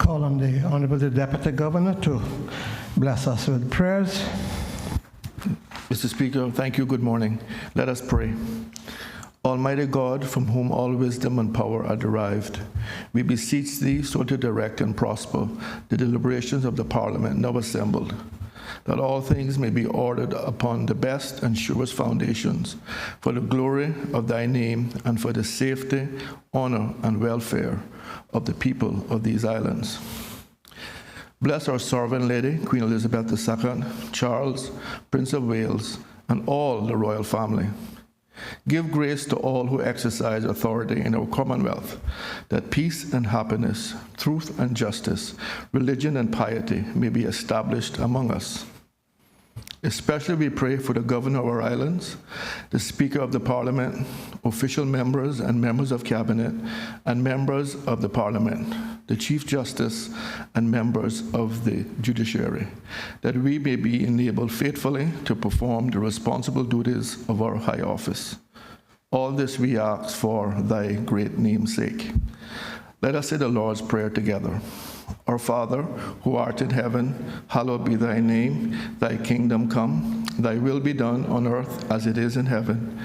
Call on the Honorable Deputy Governor to bless us with prayers. Mr. Speaker, thank you. Good morning. Let us pray. Almighty God, from whom all wisdom and power are derived, we beseech thee so to direct and prosper the deliberations of the Parliament now assembled, that all things may be ordered upon the best and surest foundations, for the glory of thy name and for the safety, honor, and welfare of the people of these islands. Bless our sovereign lady, Queen Elizabeth II, Charles, Prince of Wales, and all the royal family. Give grace to all who exercise authority in our Commonwealth, that peace and happiness, truth and justice, religion and piety may be established among us. Especially we pray for the Governor of our islands, the Speaker of the Parliament, official members and members of Cabinet, and members of the Parliament, the Chief Justice, and members of the Judiciary, that we may be enabled faithfully to perform the responsible duties of our high office. All this we ask for thy great name's sake. Let us say the Lord's Prayer together. Our Father, who art in heaven, hallowed be thy name. Thy kingdom come, thy will be done on earth as it is in heaven.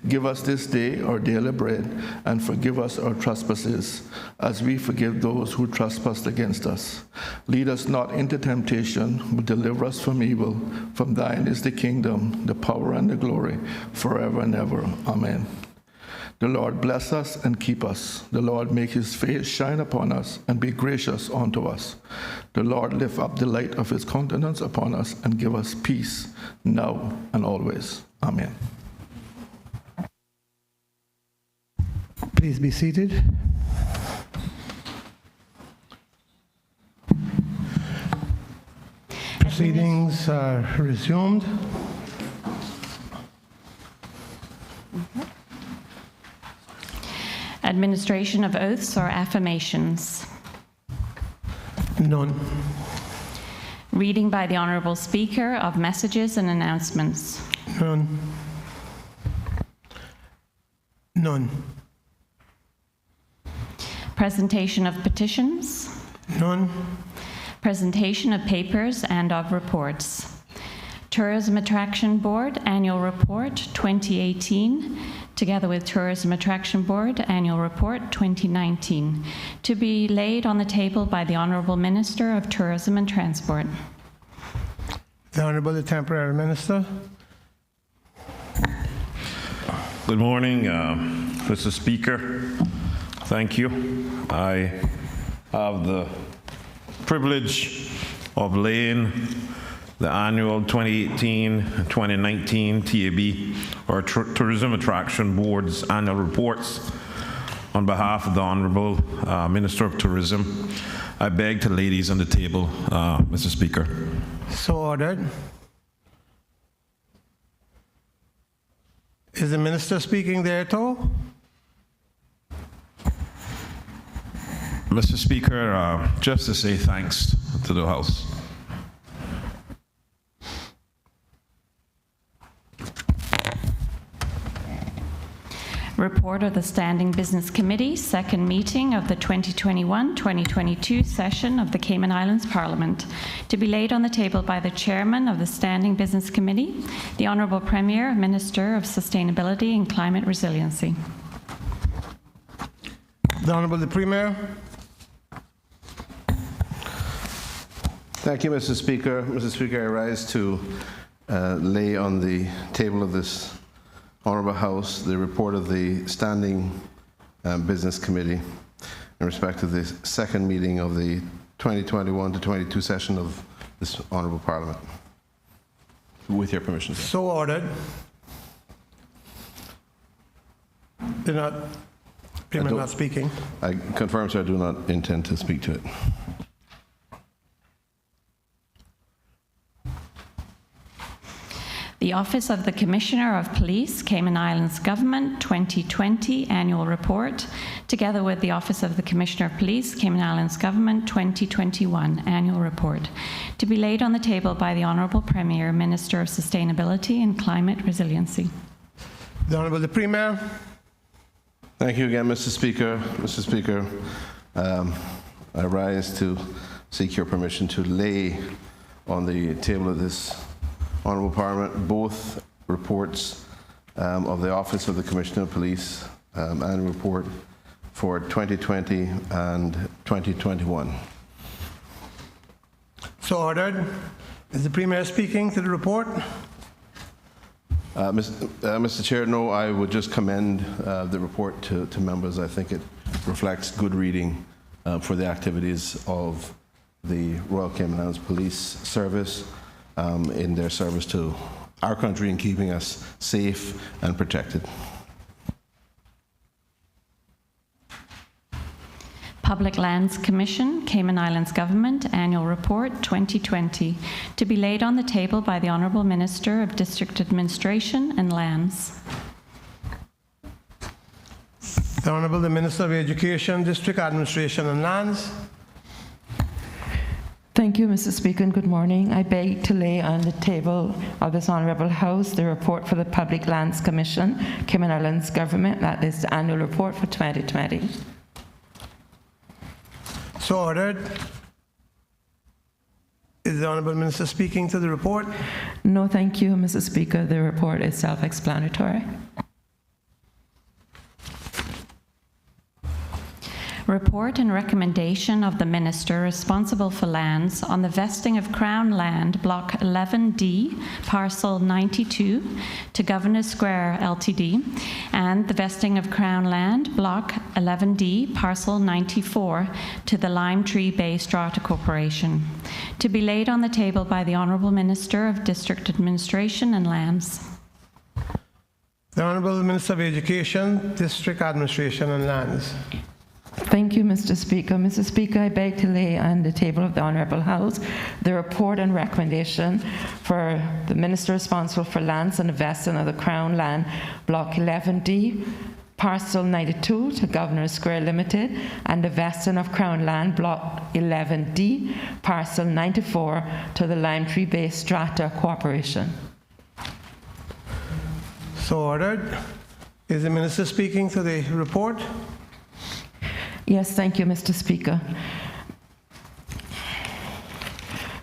Give us this day our daily bread, and forgive us our trespasses, as we forgive those who trespass against us. Lead us not into temptation, but deliver us from evil. From thine is the kingdom, the power, and the glory, forever and ever. Amen. The Lord bless us and keep us. The Lord make his face shine upon us and be gracious unto us. The Lord lift up the light of his countenance upon us and give us peace now and always. Amen. Please be seated. Proceedings are resumed. Administration of oaths or affirmations. None. Reading by the Honourable Speaker of messages and announcements. None. None. Presentation of petitions. None. Presentation of papers and of reports. Tourism Attraction Board Annual Report 2018, together with Tourism Attraction Board Annual Report 2019, to be laid on the table by the Honourable Minister of Tourism and Transport. The Honourable Temporary Minister. Good morning, Mr. Speaker. Thank you. I have the privilege of laying the annual 2018-2019 TAB, or Tourism Attraction Board's annual reports on behalf of the Honourable Minister of Tourism. I beg to lay these on the table, Mr. Speaker. So ordered. Is the Minister speaking there at all? Mr. Speaker, just to say thanks to the House. Report of the Standing Business Committee, second meeting of the 2021-2022 session of the Cayman Islands Parliament, to be laid on the table by the Chairman of the Standing Business Committee, the Honourable Premier, Minister of Sustainability and Climate Resiliency. The Honourable Premier. Thank you, Mr. Speaker. Mr. Speaker, I rise to lay on the table of this Honourable House the report of the Standing Business Committee in respect to the second meeting of the 2021-22 session of this Honourable Parliament. With your permission, sir. So ordered. Premier not speaking. I confirm, sir, I do not intend to speak to it. The Office of the Commissioner of Police, Cayman Islands Government 2020 Annual Report, together with the Office of the Commissioner of Police, Cayman Islands Government 2021 Annual Report, to be laid on the table by the Honourable Premier, Minister of Sustainability and Climate Resiliency. The Honourable Premier. Thank you again, Mr. Speaker. Mr. Speaker, I rise to seek your permission to lay on the table of this Honourable Parliament both reports of the Office of the Commissioner of Police annual report for 2020 and 2021. So ordered. Is the Premier speaking to the report? Mr. Chair, no, I would just commend the report to members. I think it reflects good reading for the activities of the Royal Cayman Islands Police Service in their service to our country and keeping us safe and protected. Public Lands Commission, Cayman Islands Government, Annual Report 2020, to be laid on the table by the Honourable Minister of District Administration and Lands. The Honourable the Minister of Education, District Administration and Lands. Thank you, Mr. Speaker, and good morning. I beg to lay on the table of this Honourable House the report for the Public Lands Commission, Cayman Islands Government. That is the annual report for 2020. So ordered. Is the Honourable Minister speaking to the report? No, thank you, Mr. Speaker. The report is self-explanatory. Report and recommendation of the Minister responsible for lands on the vesting of Crown Land, Block 11D, Parcel 92, to Governor Square Ltd, and the vesting of Crown Land, Block 11D, Parcel 94, to the Lime Tree Bay Strata Corporation, to be laid on the table by the Honourable Minister of District Administration and Lands. The Honourable Minister of Education, District Administration and Lands. Thank you, Mr. Speaker. Mr. Speaker, I beg to lay on the table of the Honourable House the report and recommendation for the Minister responsible for lands and the vesting of the Crown Land, Block 11D, Parcel 92 to Governor Square Limited, and the vesting of Crown Land, Block 11D, Parcel 94 to the Lime Tree Bay Strata Corporation. So ordered. Is the Minister speaking to the report? Yes, thank you, Mr. Speaker.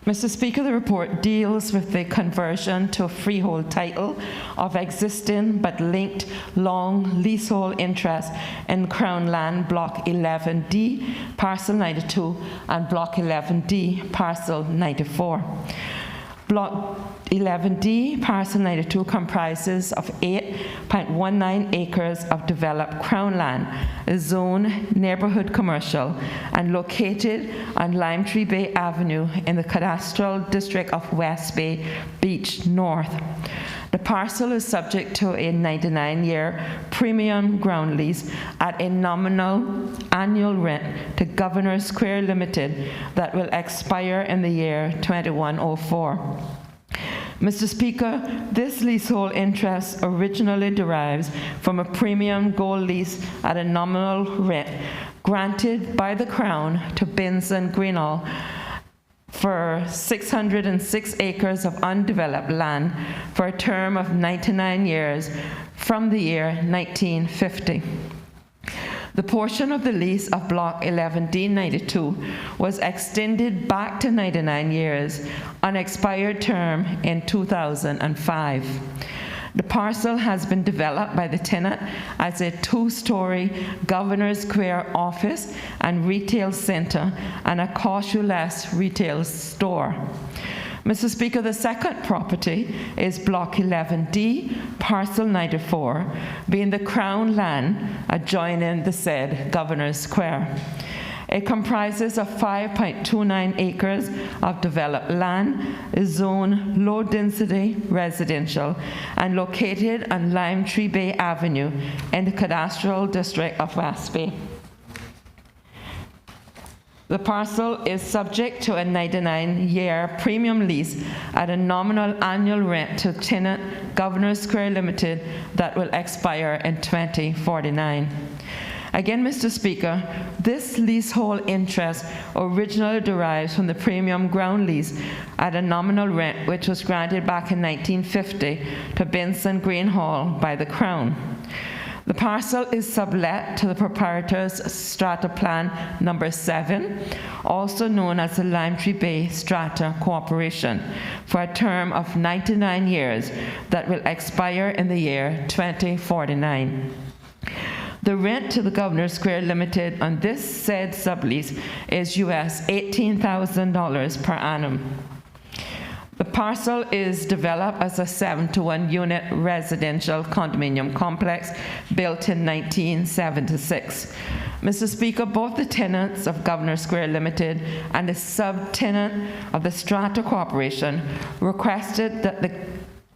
Mr. Speaker, the report deals with the conversion to a freehold title of existing but linked long leasehold interest in Crown Land Block 11D, Parcel 92, and Block 11D, Parcel 94. Block 11D, Parcel 92 comprises of 8.19 acres of developed Crown Land, a zone neighbourhood commercial, and located on Lime Tree Bay Avenue in the cadastral district of West Bay Beach North. The parcel is subject to a 99-year premium ground lease at a nominal annual rent to Governor Square Limited that will expire in the year 2104. Mr. Speaker, this leasehold interest originally derives from a premium gold lease at a nominal rent granted by the Crown to Binson Greenall for 606 acres of undeveloped land for a term of 99 years from the year 1950. The portion of the lease of Block 11D92 was extended back to 99 years on expired term in 2005. The parcel has been developed by the tenant as a two-story Governor Square office and retail centre and a cost-you-less retail store. Mr. Speaker, the second property is Block 11D, Parcel 94, being the Crown Land adjoining the said Governor Square. It comprises of 5.29 acres of developed land, a zone low-density residential, and located on Lime Tree Bay Avenue in the cadastral district of West Bay. The parcel is subject to a 99-year premium lease at a nominal annual rent to tenant Governor Square Limited that will expire in 2049. Again, Mr. Speaker, this leasehold interest originally derives from the premium ground lease at a nominal rent which was granted back in 1950 to Benson Greenhall by the Crown. The parcel is sublet to the proprietor's Strata Plan Number 7, also known as the Lime Tree Bay Strata Corporation, for a term of 99 years that will expire in the year 2049. The rent to the Governor Square Limited on this said sublease is US $18,000 per annum. The parcel is developed as a 7-to-1 unit residential condominium complex built in 1976. Mr. Speaker, both the tenants of Governor Square Limited and the subtenant of the Strata Corporation requested that the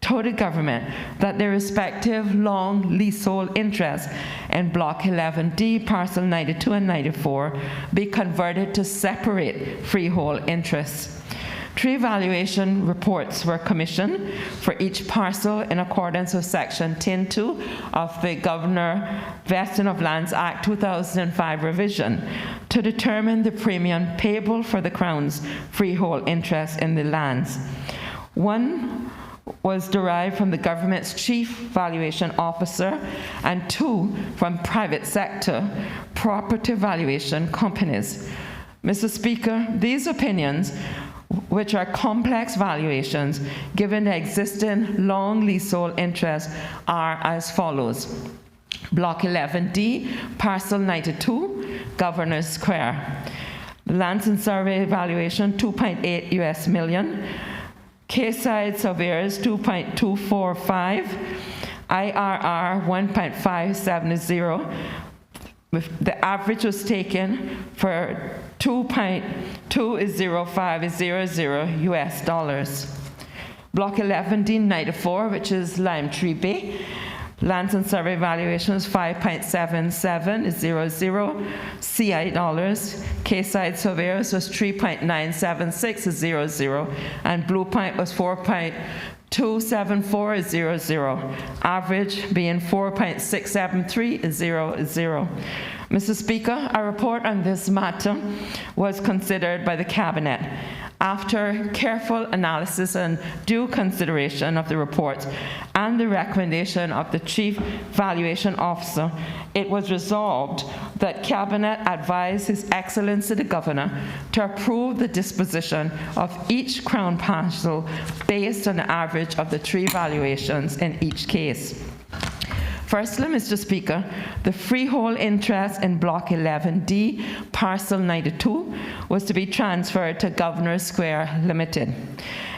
told the government that their respective long leasehold interests in Block 11D, Parcel 92 and 94 be converted to separate freehold interests. 3 valuation reports were commissioned for each parcel in accordance with Section 10.2 of the Governor Vesting of Lands Act 2005 revision to determine the premium payable for the Crown's freehold interest in the lands. One was derived from the government's chief valuation officer, and 2 from private sector property valuation companies. Mr. Speaker, these opinions, which are complex valuations given the existing long leasehold interest, are as follows. Block 11D, Parcel 92, Governor's Square. Lands and Survey valuation, $2.8 US million. Quayside surveyors 2.245, IRR 1.570. The average was taken for 2.2050 US dollars. Block 11D 94, which is Lime Tree Bay. Lands and survey valuation is 5.7700 CI dollars. Quayside surveyors was 3.97600, and Blue Point was 4.27400. Average being 4.67300. Mr. Speaker, a report on this matter was considered by the Cabinet. After careful analysis and due consideration of the report and the recommendation of the Chief Valuation Officer, it was resolved that Cabinet advise His Excellency the Governor to approve the disposition of each Crown parcel based on the average of the 3 valuations in each case. Firstly, Mr. Speaker, the freehold interest in Block 11D, Parcel 92, was to be transferred to Governor Square Limited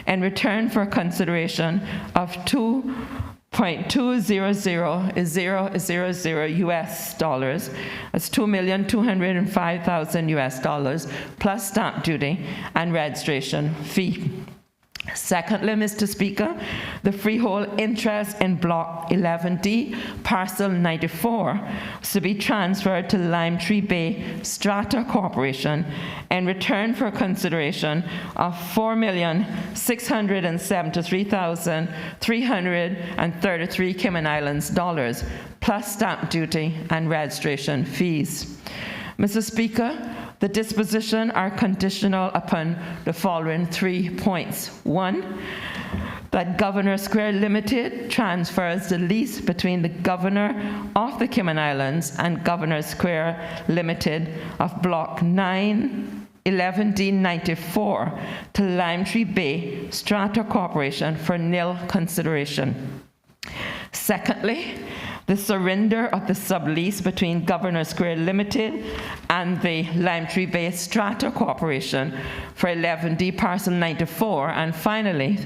in return for consideration of $2.200000 US dollars. That's $2,205,000 US dollars plus stamp duty and registration fee. Secondly, Mr. Speaker, the freehold interest in Block 11D, Parcel 94, was to be transferred to Lime Tree Bay Strata Corporation in return for consideration of $4,673,333 Cayman Islands dollars, plus stamp duty and registration fees. Mr. Speaker, the disposition are conditional upon the following 3 points. 1, that Governor Square Limited transfers the lease between the Governor of the Cayman Islands and Governor Square Limited of Block 911D94 to Lime Tree Bay Strata Corporation for nil consideration. Secondly, the surrender of the sublease between Governor Square Limited and the Lime Tree Bay Strata Corporation for 11D Parcel 94, and finally,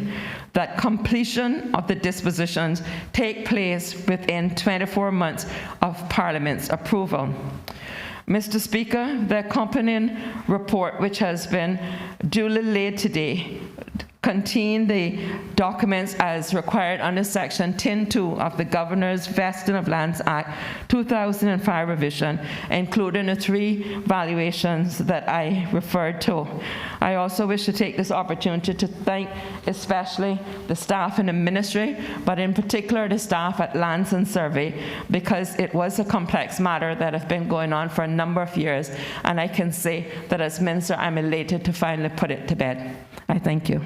that completion of the dispositions take place within 24 months of Parliament's approval. Mr. Speaker, the accompanying report, which has been duly laid today, contain the documents as required under Section 10.2 of the Governor's Vesting of Lands Act 2005 revision, including the 3 valuations that I referred to. I also wish to take this opportunity to thank especially the staff in the ministry, but in particular the staff at Lands and Survey, because it was a complex matter that has been going on for a number of years, and I can say that as Minister, I'm elated to finally put it to bed. I thank you.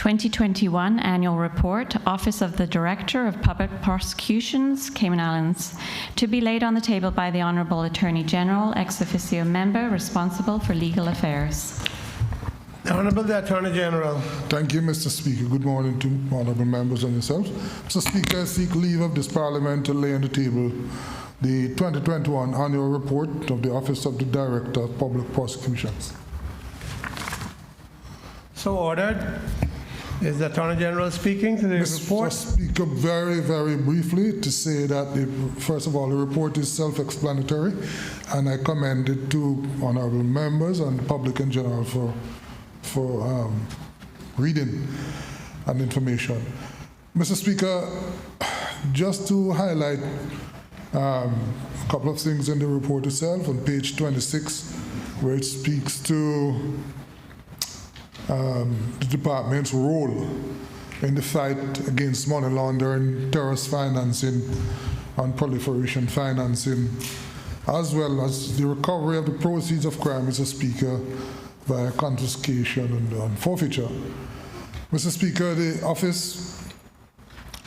2021 Annual Report, Office of the Director of Public Prosecutions, Cayman Islands, to be laid on the table by the Honourable Attorney General, ex officio member responsible for legal affairs. The Honourable the Attorney General. Thank you, Mr. Speaker. Good morning to honourable members and yourself. Mr. Speaker, I seek leave of this Parliament to lay on the table the 2021 Annual Report of the Office of the Director of Public Prosecutions. So ordered. Is the Attorney General speaking to the report? Mr. Speaker, very, very briefly to say that, first of all, the report is self-explanatory, and I commend it to honourable members and the public in general for reading and information. Mr. Speaker, just to highlight a couple of things in the report itself, on page 26, where it speaks to the department's role in the fight against money laundering, terrorist financing, and proliferation financing, as well as the recovery of the proceeds of crime, Mr. Speaker, via confiscation and forfeiture. Mr. Speaker, the Office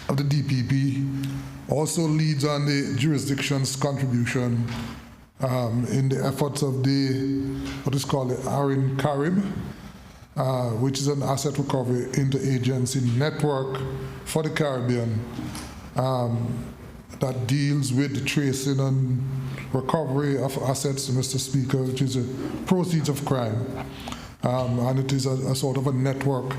of the DPP also leads on the jurisdiction's contribution in the efforts of what is called the ARIN Carib, which is an asset recovery interagency network for the Caribbean that deals with the tracing and recovery of assets, Mr. Speaker, which is the proceeds of crime. And it is a sort of a network.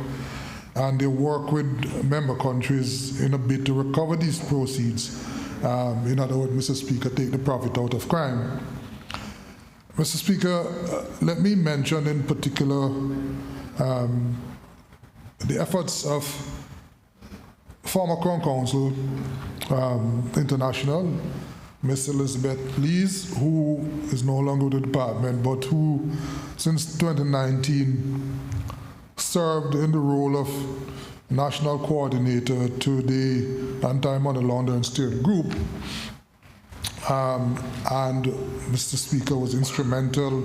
And they work with member countries in a bid to recover these proceeds. In other words, Mr. Speaker, take the profit out of crime. Mr. Speaker, let me mention in particular the efforts of former Crown Counsel International, Ms. Elizabeth Lees, who is no longer with the department, but who, since 2019, served in the role of National Coordinator to the Anti-Money Laundering Steering Group. And Mr. Speaker was instrumental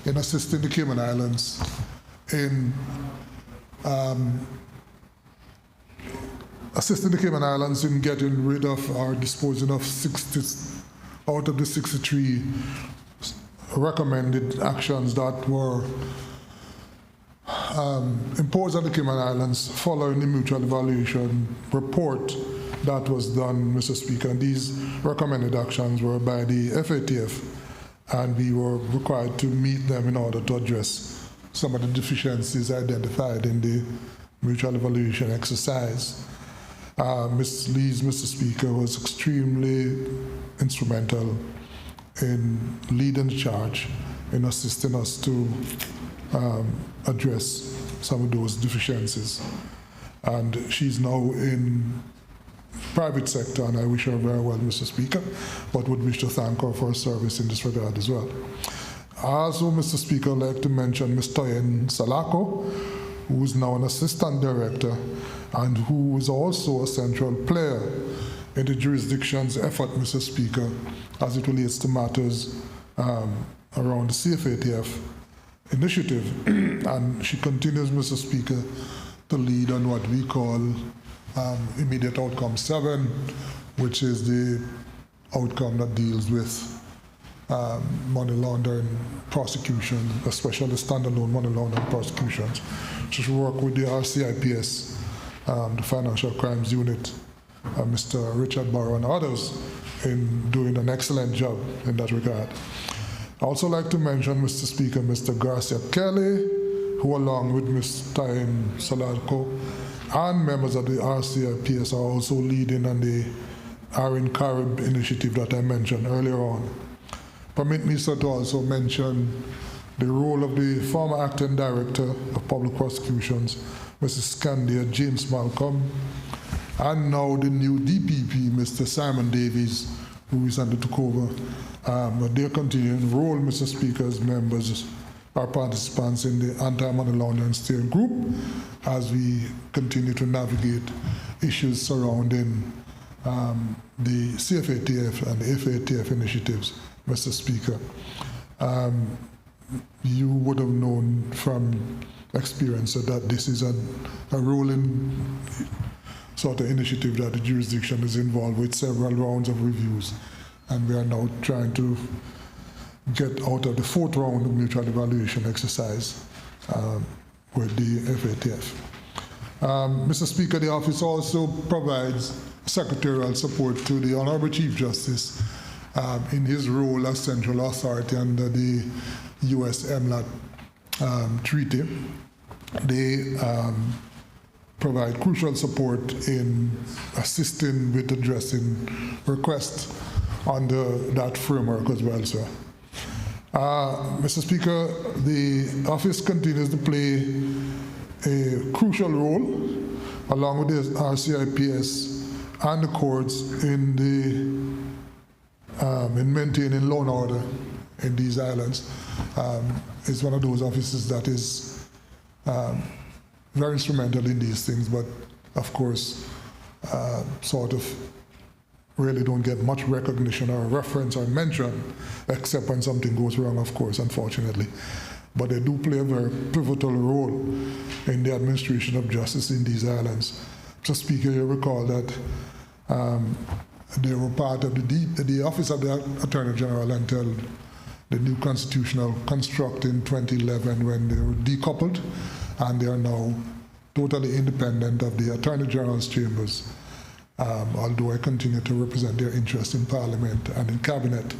in assisting the Cayman Islands in getting rid of or disposing of 60 out of the 63 recommended actions that were imposed on the Cayman Islands following the mutual evaluation report that was done, Mr. Speaker. And these recommended actions were by the FATF, and we were required to meet them in order to address some of the deficiencies identified in the mutual evaluation exercise. Ms. Lees, Mr. Speaker, was extremely instrumental in leading the charge in assisting us to address some of those deficiencies. And she's now in private sector, and I wish her very well, Mr. Speaker, but would wish to thank her for her service in this regard as well. Also, Mr. Speaker, I'd like to mention Ms. Toyin Salako, who is now an assistant director and who is also a central player in the jurisdiction's effort, Mr. Speaker, as it relates to matters around the CFATF initiative. And she continues, Mr. Speaker, to lead on what we call immediate outcome 7, which is the outcome that deals with money laundering prosecution, especially standalone money laundering prosecutions. She should work with the RCIPS, the Financial Crimes Unit, Mr. Richard Barrett and others in doing an excellent job in that regard. I'd also like to mention, Mr. Speaker, Mr. Garcia Kelly, who along with Ms. Toyin Salako and members of the RCIPS are also leading on the ARIN Carib initiative that I mentioned earlier on. Permit me, sir, to also mention the role of the former acting director of public prosecutions, Mrs. Scandia James Malcolm, and now the new DPP, Mr. Simon Davies, who recently took over. Their continuing role, Mr. Speaker, as members are participants in the Anti-Money Laundering Steering Group as we continue to navigate issues surrounding the CFATF and the FATF initiatives, Mr. Speaker. You would have known from experience, so that this is a rolling sort of initiative that the jurisdiction is involved with several rounds of reviews. And we are now trying to get out of the fourth round of mutual evaluation exercise with the FATF. Mr. Speaker, the office also provides secretarial support to the Honorable Chief Justice in his role as central authority under the U.S. MLAT treaty. They provide crucial support in assisting with addressing requests under that framework as well, sir. Mr. Speaker, the office continues to play a crucial role, along with the RCIPS and the courts, in maintaining law and order in these islands. It's one of those offices that is very instrumental in these things, but of course, sort of really don't get much recognition or reference or mention, except when something goes wrong, of course, unfortunately. But they do play a very pivotal role in the administration of justice in these islands. Mr. Speaker, you recall that they were part of the Office of the Attorney General until the new constitutional construct in 2011, when they were decoupled, and they are now totally independent of the Attorney General's chambers, although I continue to represent their interest in Parliament and in Cabinet.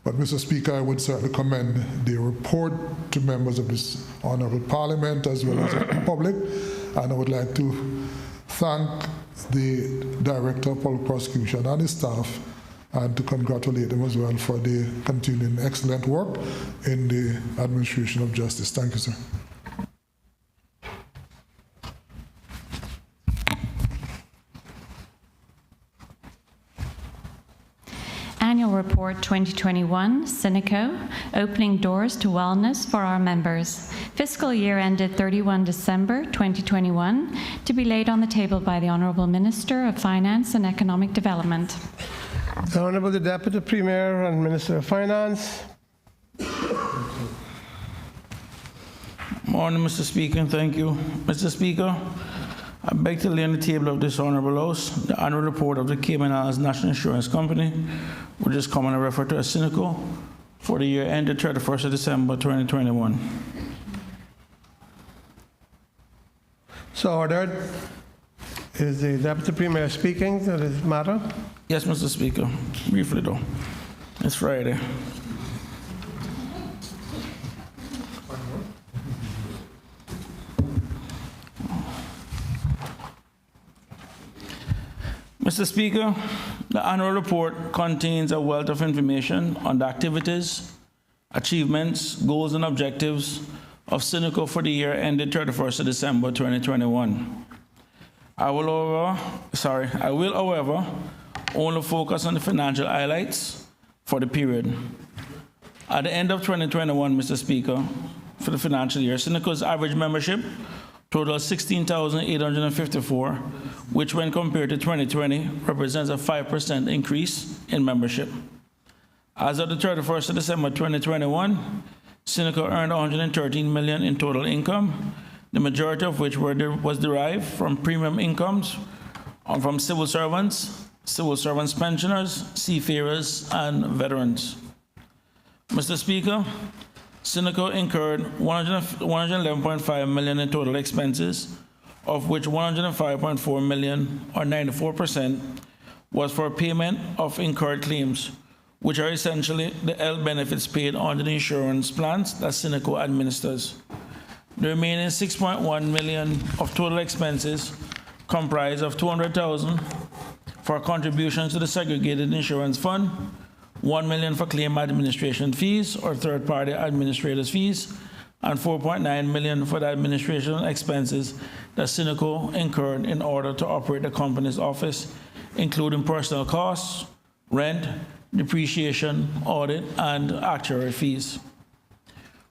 But, Mr. Speaker, I would certainly commend the report to members of this Honourable Parliament as well as the public, and I would like to thank the Director of Public Prosecution and his staff, and to congratulate them as well for the continuing excellent work in the administration of justice. Thank you, sir. Annual Report 2021, Synico, opening doors to wellness for our members. Fiscal year ended 31 December 2021, to be laid on the table by the Honourable Minister of Finance and Economic Development. The Honourable the Deputy Premier and Minister of Finance. Morning, Mr. Speaker, and thank you. Mr. Speaker, I beg to lay on the table of this Honourable House the annual report of the Cayman Islands National Insurance Company, which is commonly referred to as Synico, for the year ended 31st of December 2021. So ordered. Is the Deputy Premier speaking to this matter? Yes, Mr. Speaker. Briefly, though. It's Friday. Mr. Speaker, the annual report contains a wealth of information on the activities, achievements, goals, and objectives of Synico for the year ended 31st of December 2021. I will, however, only focus on the financial highlights for the period. At the end of 2021, Mr. Speaker, for the financial year, Synico's average membership totaled 16,854, which when compared to 2020 represents a 5% increase in membership. As of the 31st of December 2021, Synico earned $113 million in total income, the majority of which was derived from premium incomes from civil servants, pensioners, seafarers, and veterans. Mr. Speaker, Synico incurred $111.5 million in total expenses, of which $105.4 million, or 94%, was for payment of incurred claims, which are essentially the health benefits paid under the insurance plans that Synico administers. The remaining $6.1 million of total expenses comprise of $200,000 for contributions to the segregated insurance fund, $1 million for claim administration fees or third-party administrators' fees, and $4.9 million for the administration expenses that Synico incurred in order to operate the company's office, including personnel costs, rent, depreciation, audit, and actuary fees.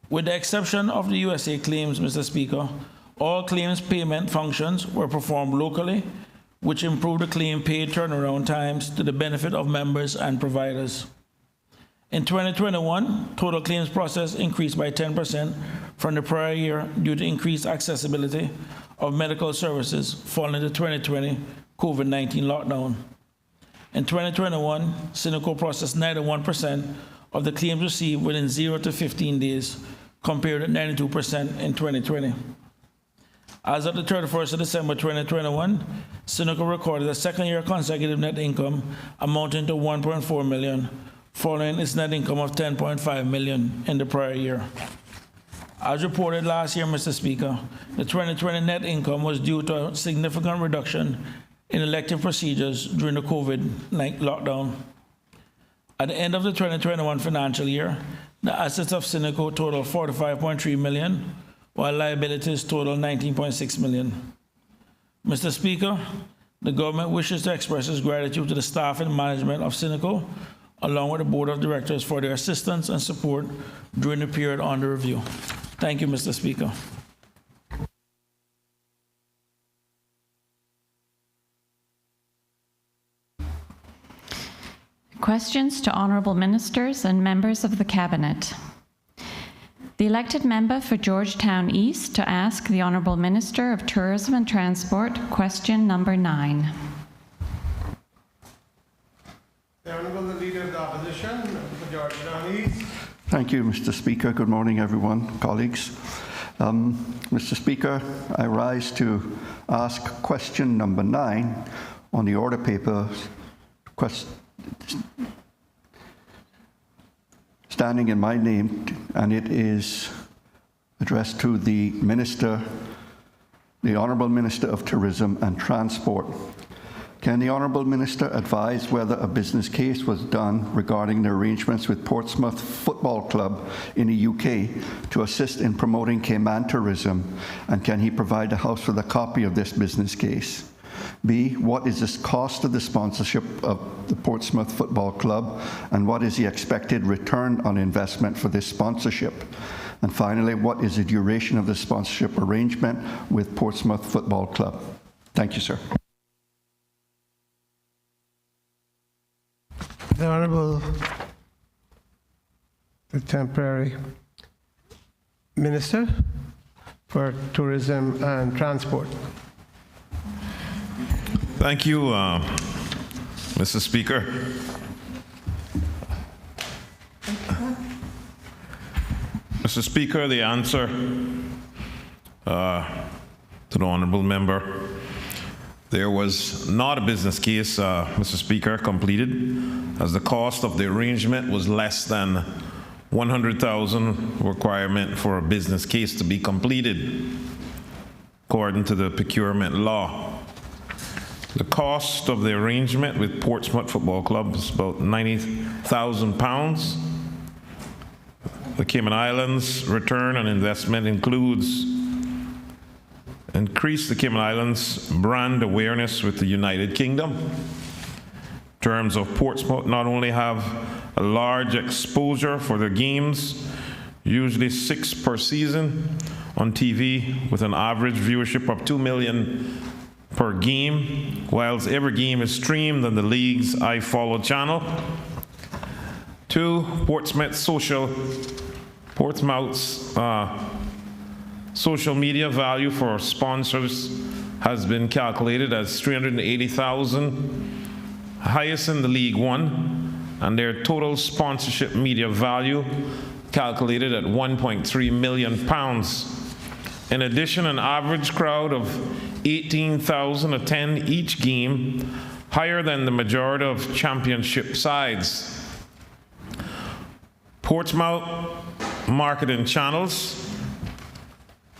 With the exception of the USA claims, Mr. Speaker, all claims payment functions were performed locally, which improved the claim paid turnaround times to the benefit of members and providers. In 2021, total claims processed increased by 10% from the prior year due to increased accessibility of medical services following the 2020 COVID-19 lockdown. In 2021, Cineco processed 91% of the claims received within 0 to 15 days, compared to 92% in 2020. As of the 31st of December 2021, Cineco recorded a second-year consecutive net income amounting to $1.4 million, following its net income of $10.5 million in the prior year. As reported last year, Mr. Speaker, the 2020 net income was due to a significant reduction in elective procedures during the COVID-19 lockdown. At the end of the 2021 financial year, the assets of Cineco total $45.3 million, while liabilities total $19.6 million. Mr. Speaker, the government wishes to express its gratitude to the staff and management of Cineco, along with the Board of Directors, for their assistance and support during the period under review. Thank you, Mr. Speaker. Questions to honourable ministers and members of the Cabinet. The elected member for Georgetown East to ask the Honourable Minister of Tourism and Transport question number 9. The Honourable Leader of the Opposition for Georgetown East. Thank you, Mr. Speaker. Good morning, everyone, colleagues. Mr. Speaker, I rise to ask question number 9 on the order paper, standing in my name, and it is addressed to the Minister, the Honourable Minister of Tourism and Transport. Can the Honourable Minister advise whether a business case was done regarding the arrangements with Portsmouth Football Club in the UK to assist in promoting Cayman tourism, and can he provide the House with a copy of this business case? B, what is the cost of the sponsorship of the Portsmouth Football Club, and what is the expected return on investment for this sponsorship? And finally, what is the duration of the sponsorship arrangement with Portsmouth Football Club? Thank you, sir. The Honourable, the temporary Minister for Tourism and Transport. Thank you, Mr. Speaker. Mr. Speaker, the answer to the honourable member, there was not a business case, Mr. Speaker, completed, as the cost of the arrangement was less than $100,000 requirement for a business case to be completed, according to the procurement law. The cost of the arrangement with Portsmouth Football Club is about £90,000. The Cayman Islands return on investment includes increase the Cayman Islands brand awareness with the United Kingdom. In terms of Portsmouth, not only have a large exposure for their games, usually 6 per season on TV, with an average viewership of 2 million per game, whilst every game is streamed on the league's iFollow channel. 2, Portsmouth's social media value for sponsors has been calculated as $380,000, highest in the League One, and their total sponsorship media value calculated at £1.3 million. In addition, an average crowd of 18,000 attend each game, higher than the majority of championship sides. Portsmouth marketing channels,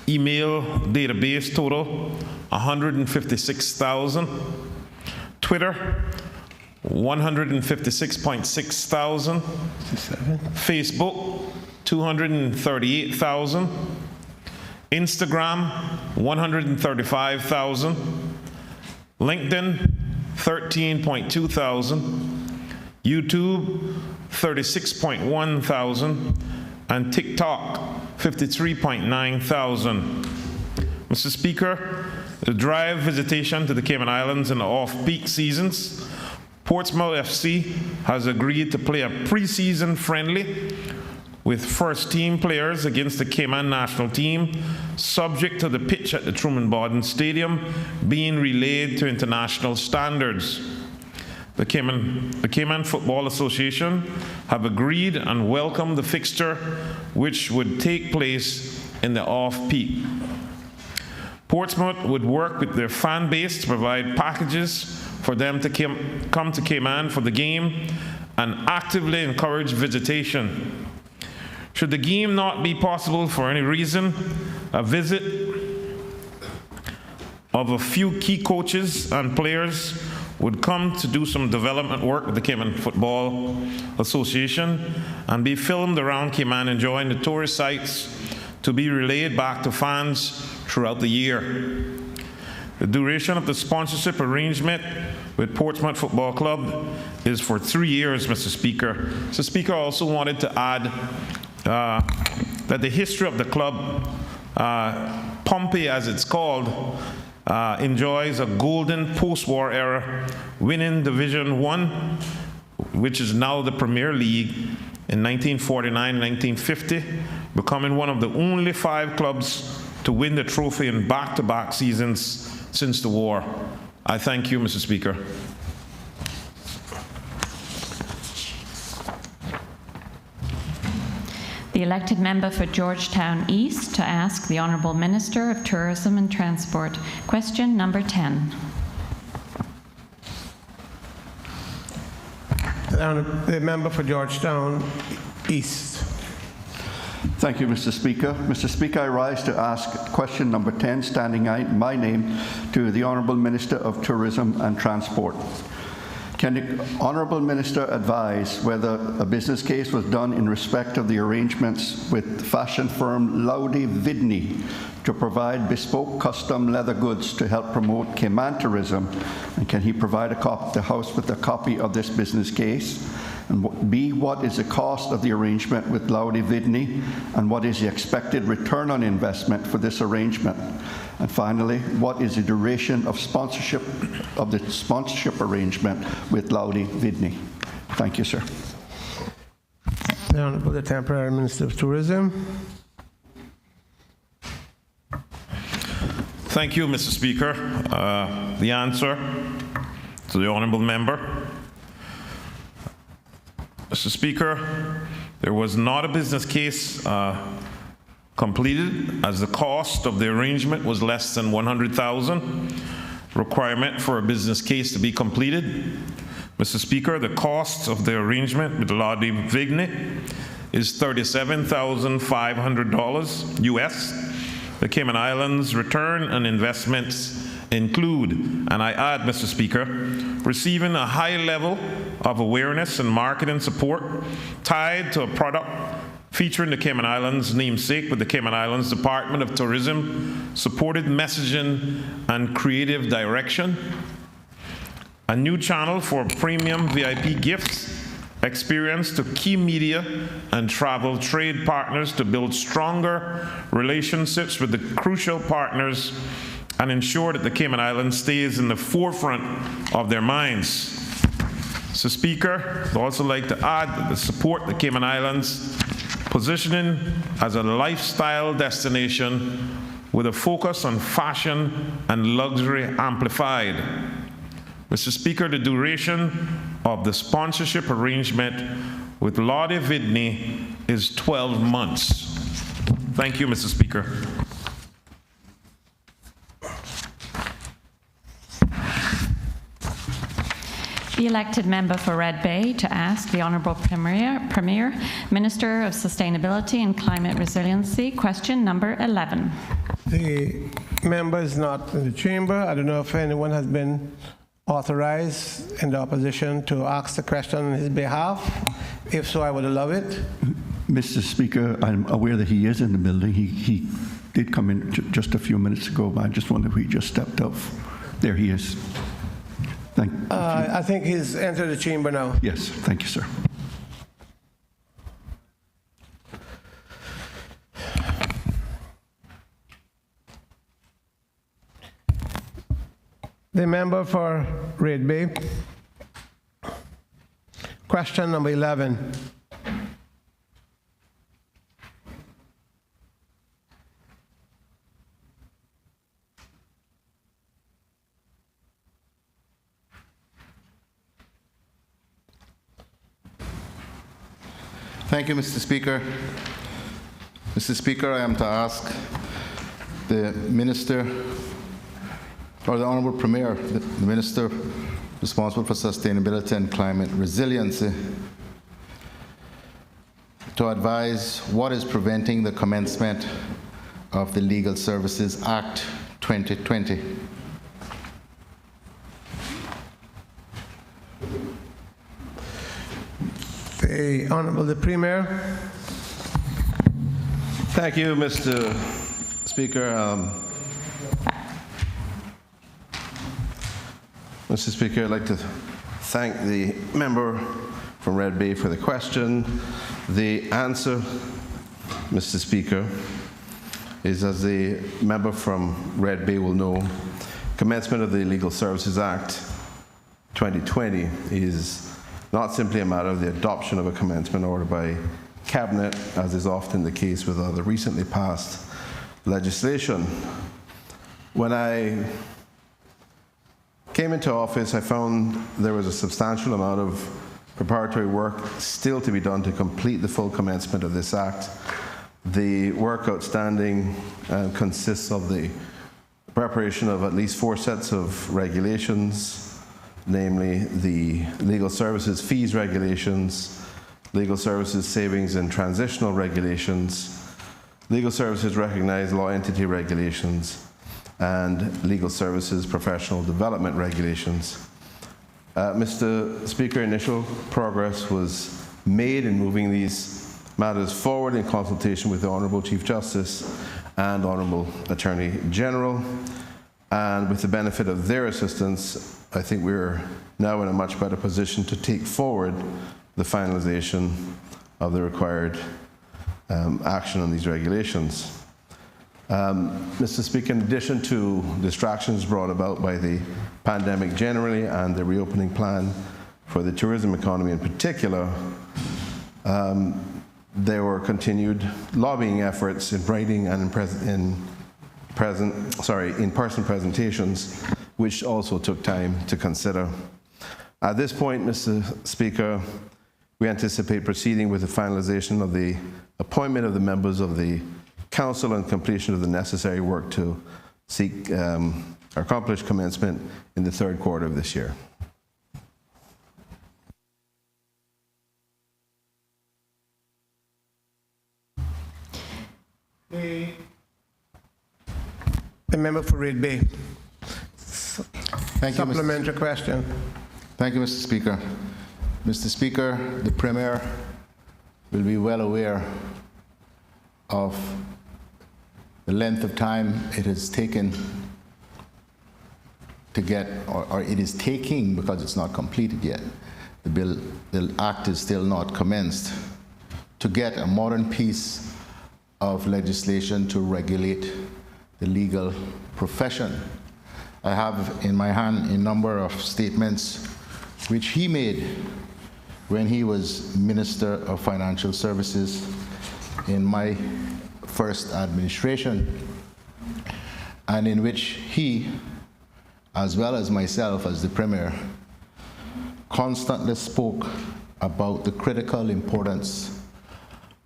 email database total 156,000, Twitter 156.6 thousand, Facebook 238,000, Instagram 135,000, LinkedIn 13.2 thousand, YouTube 36.1 thousand, and TikTok 53.9 thousand. Mr. Speaker, the drive visitation to the Cayman Islands in the off-peak seasons Portsmouth FC has agreed to play a preseason friendly with first-team players against the Cayman national team, subject to the pitch at the Truman Bodden Stadium being relayed to international standards. The Cayman Football Association have agreed and welcomed the fixture, which would take place in the off-peak. Portsmouth would work with their fan base to provide packages for them to come to Cayman for the game and actively encourage visitation. Should the game not be possible for any reason, a visit of a few key coaches and players would come to do some development work with the Cayman Football Association and be filmed around Cayman, enjoying the tourist sites to be relayed back to fans throughout the year. The duration of the sponsorship arrangement with Portsmouth Football Club is for 3 years, Mr. Speaker. Mr. Speaker, I also wanted to add that the history of the club, Pompey as it's called, enjoys a golden post-war era, winning Division I, which is now the Premier League, in 1949-1950, becoming one of the only 5 clubs to win the trophy in back-to-back seasons since the war. I thank you, Mr. Speaker. The elected member for Georgetown East to ask the Honourable Minister of Tourism and Transport. Question number 10. The member for Georgetown East. Thank you, Mr. Speaker. Mr. Speaker, I rise to ask question number 10, standing in my name, to the Honourable Minister of Tourism and Transport. Can the Honourable Minister advise whether a business case was done in respect of the arrangements with fashion firm Laude Vidney to provide bespoke custom leather goods to help promote Cayman tourism? And can he provide the House with a copy of this business case? And B, what is the cost of the arrangement with Laude Vidney, and what is the expected return on investment for this arrangement? And finally, what is the duration of the sponsorship arrangement with Laude Vidney? Thank you, sir. The Honourable the Temporary Minister of Tourism. Thank you, Mr. Speaker. The answer to the honourable member. Mr. Speaker, there was not a business case completed, as the cost of the arrangement was less than $100,000. Requirement for a business case to be completed. Mr. Speaker, the cost of the arrangement with Laude Vidney is $37,500 US. The Cayman Islands return and investments include, and I add, Mr. Speaker, receiving a high level of awareness and marketing support tied to a product featuring the Cayman Islands namesake with the Cayman Islands Department of Tourism, supported messaging and creative direction, a new channel for premium VIP gifts, experience to key media and travel trade partners to build stronger relationships with the crucial partners and ensure that the Cayman Islands stays in the forefront of their minds. So, Speaker, I'd also like to add that the support the Cayman Islands positioning as a lifestyle destination with a focus on fashion and luxury amplified. Mr. Speaker, the duration of the sponsorship arrangement with Laude Vidney is 12 months. Thank you, Mr. Speaker. The elected member for Red Bay to ask the Honourable Premier, Minister of Sustainability and Climate Resiliency. Question number 11. The member is not in the chamber. I don't know if anyone has been authorized in the opposition to ask the question on his behalf. If so, I would love it. Mr. Speaker, I'm aware that he is in the building. He did come in just a few minutes ago, but I just wondered if he just stepped out. There he is. Thank you. I think he's entered the chamber now. Yes, thank you, sir. The member for Red Bay. Question number 11. Thank you, Mr. Speaker. Mr. Speaker, I am to ask the Minister, or the Honourable Premier, the Minister responsible for Sustainability and Climate Resiliency, to advise what is preventing the commencement of the Legal Services Act 2020. The Honourable the Premier. Thank you, Mr. Speaker. Mr. Speaker, I'd like to thank the member from Red Bay for the question. The answer, Mr. Speaker, is, as the member from Red Bay will know, commencement of the Legal Services Act 2020 is not simply a matter of the adoption of a commencement order by Cabinet, as is often the case with other recently passed legislation. When I came into office, I found there was a substantial amount of preparatory work still to be done to complete the full commencement of this Act. The work outstanding consists of the preparation of at least 4 sets of regulations, namely the Legal Services Fees Regulations, Legal Services Savings and Transitional Regulations, Legal Services Recognized Law Entity Regulations, and Legal Services Professional Development Regulations. Mr. Speaker, initial progress was made in moving these matters forward in consultation with the Honourable Chief Justice and Honourable Attorney General, and with the benefit of their assistance, I think we're now in a much better position to take forward the finalization of the required action on these regulations. Mr. Speaker, in addition to distractions brought about by the pandemic generally and the reopening plan for the tourism economy in particular, there were continued lobbying efforts in writing and in-person presentations, which also took time to consider. At this point, Mr. Speaker, we anticipate proceeding with the finalization of the appointment of the members of the Council and completion of the necessary work to seek or accomplish commencement in the 3rd quarter of this year. The member for Red Bay. Thank you, Supplementary question. Thank you, Mr. Speaker. Mr. Speaker, the Premier will be well aware of the length of time it has taken to get, or it is taking because it's not completed yet. The Act is still not commenced, to get a modern piece of legislation to regulate the legal profession. I have in my hand a number of statements which he made when he was Minister of Financial Services in my first administration, and in which he, as well as myself as the Premier, constantly spoke about the critical importance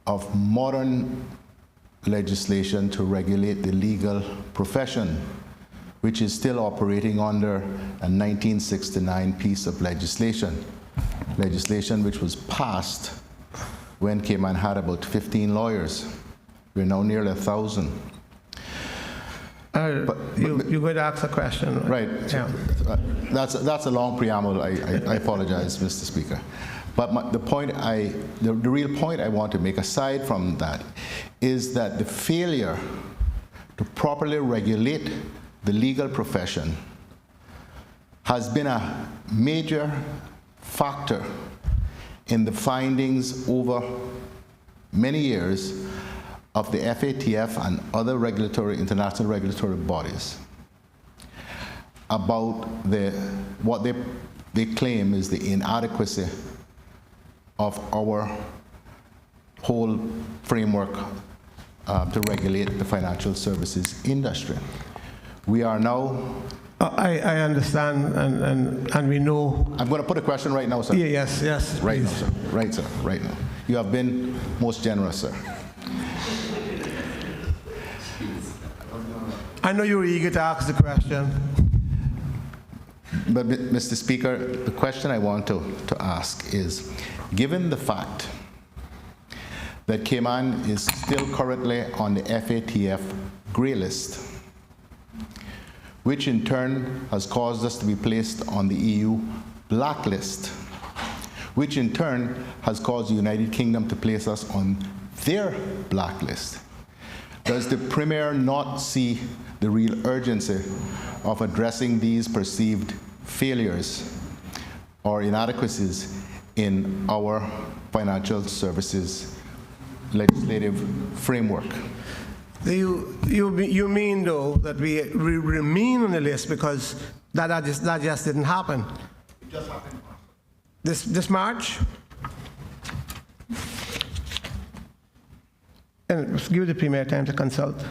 of modern legislation to regulate the legal profession, which is still operating under a 1969 piece of legislation which was passed when Cayman had about 15 lawyers. We're now nearly 1,000. You're going to ask a question. Right. Yeah. That's a long preamble. I apologize, Mr. Speaker. But the real point I want to make, aside from that, is that the failure to properly regulate the legal profession has been a major factor in the findings over many years of the FATF and other international regulatory bodies about what they claim is the inadequacy of our whole framework to regulate the financial services industry. We are now... I understand, and we know. I'm going to put a question right now, sir. Yeah, yes. Right please. now, sir. Right, sir. Right now. You have been most generous, sir. I know you were eager to ask the question. But, Mr. Speaker, the question I want to ask is, given the fact that Cayman is still currently on the FATF gray list, which in turn has caused us to be placed on the EU blacklist, which in turn has caused the United Kingdom to place us on their blacklist, does the Premier not see the real urgency of addressing these perceived failures or inadequacies in our financial services legislative framework? You mean, though, that we remain on the list because that just didn't happen? It just happened. This March? And let's give the Premier time to consult.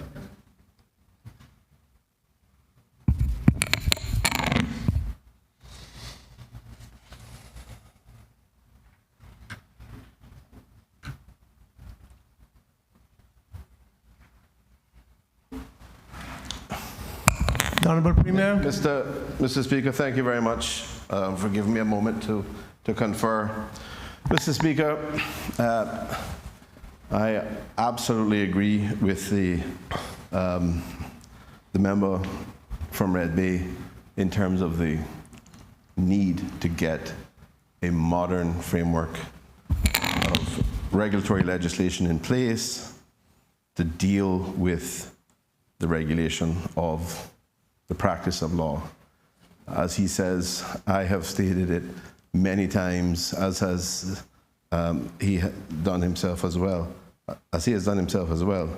Honorable Premier. Mr. Speaker, thank you very much for giving me a moment to confer. Mr. Speaker, I absolutely agree with the member from Red Bay in terms of the need to get a modern framework of regulatory legislation in place to deal with the regulation of the practice of law. As he says, I have stated it many times, as has he done himself as well, as he has done himself as well.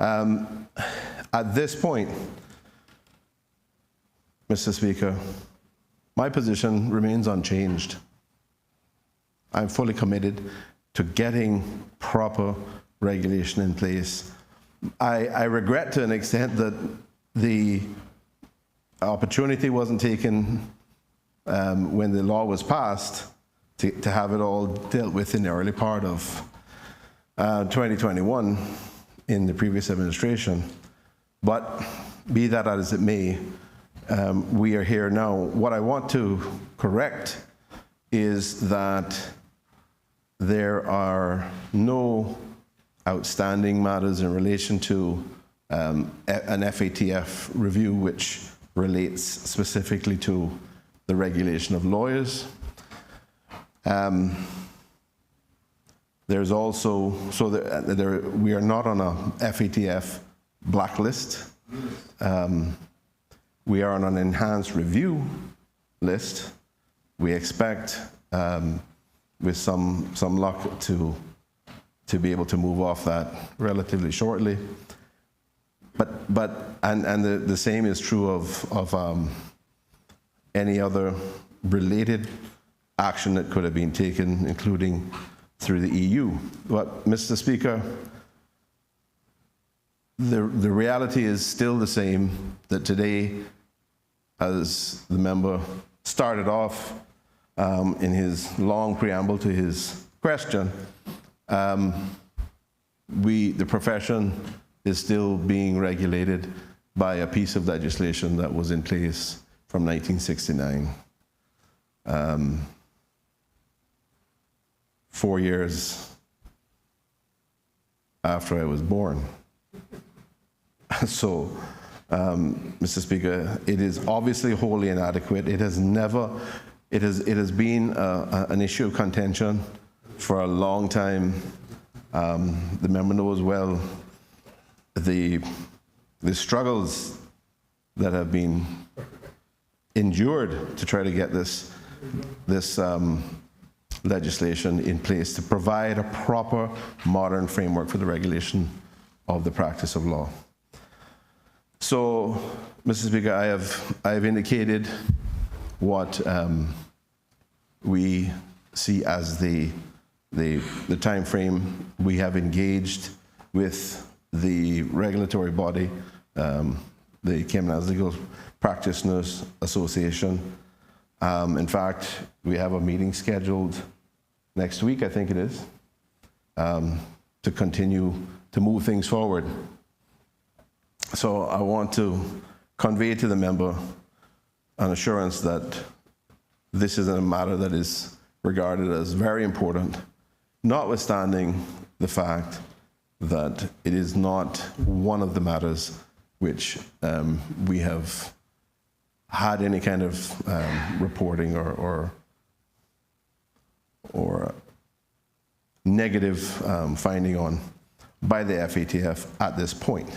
At this point, Mr. Speaker, my position remains unchanged. I'm fully committed to getting proper regulation in place. I regret to an extent that the opportunity wasn't taken when the law was passed to have it all dealt with in the early part of 2021 in the previous administration. But be that as it may, we are here now. What I want to correct is that there are no outstanding matters in relation to an FATF review which relates specifically to the regulation of lawyers. There's also, we are not on a FATF blacklist. We are on an enhanced review list. We expect, with some luck, to be able to move off that relatively shortly. And the same is true of any other related action that could have been taken, including through the EU. But, Mr. Speaker, the reality is still the same, that today, as the member started off in his long preamble to his question, the profession is still being regulated by a piece of legislation that was in place from 1969. 4 years after I was born. So, Mr. Speaker, it is obviously wholly inadequate. It has been an issue of contention for a long time. The member knows well the struggles that have been endured to try to get this legislation in place to provide a proper modern framework for the regulation of the practice of law. So, Mr. Speaker, I have indicated what we see as the the time frame. We have engaged with the regulatory body, the Cayman Legal Practitioners Association. In fact, we have a meeting scheduled next week, I think it is, to continue to move things forward. So I want to convey to the member an assurance that this is a matter that is regarded as very important, notwithstanding the fact that it is not one of the matters which we have had any kind of reporting or negative finding on by the FATF at this point.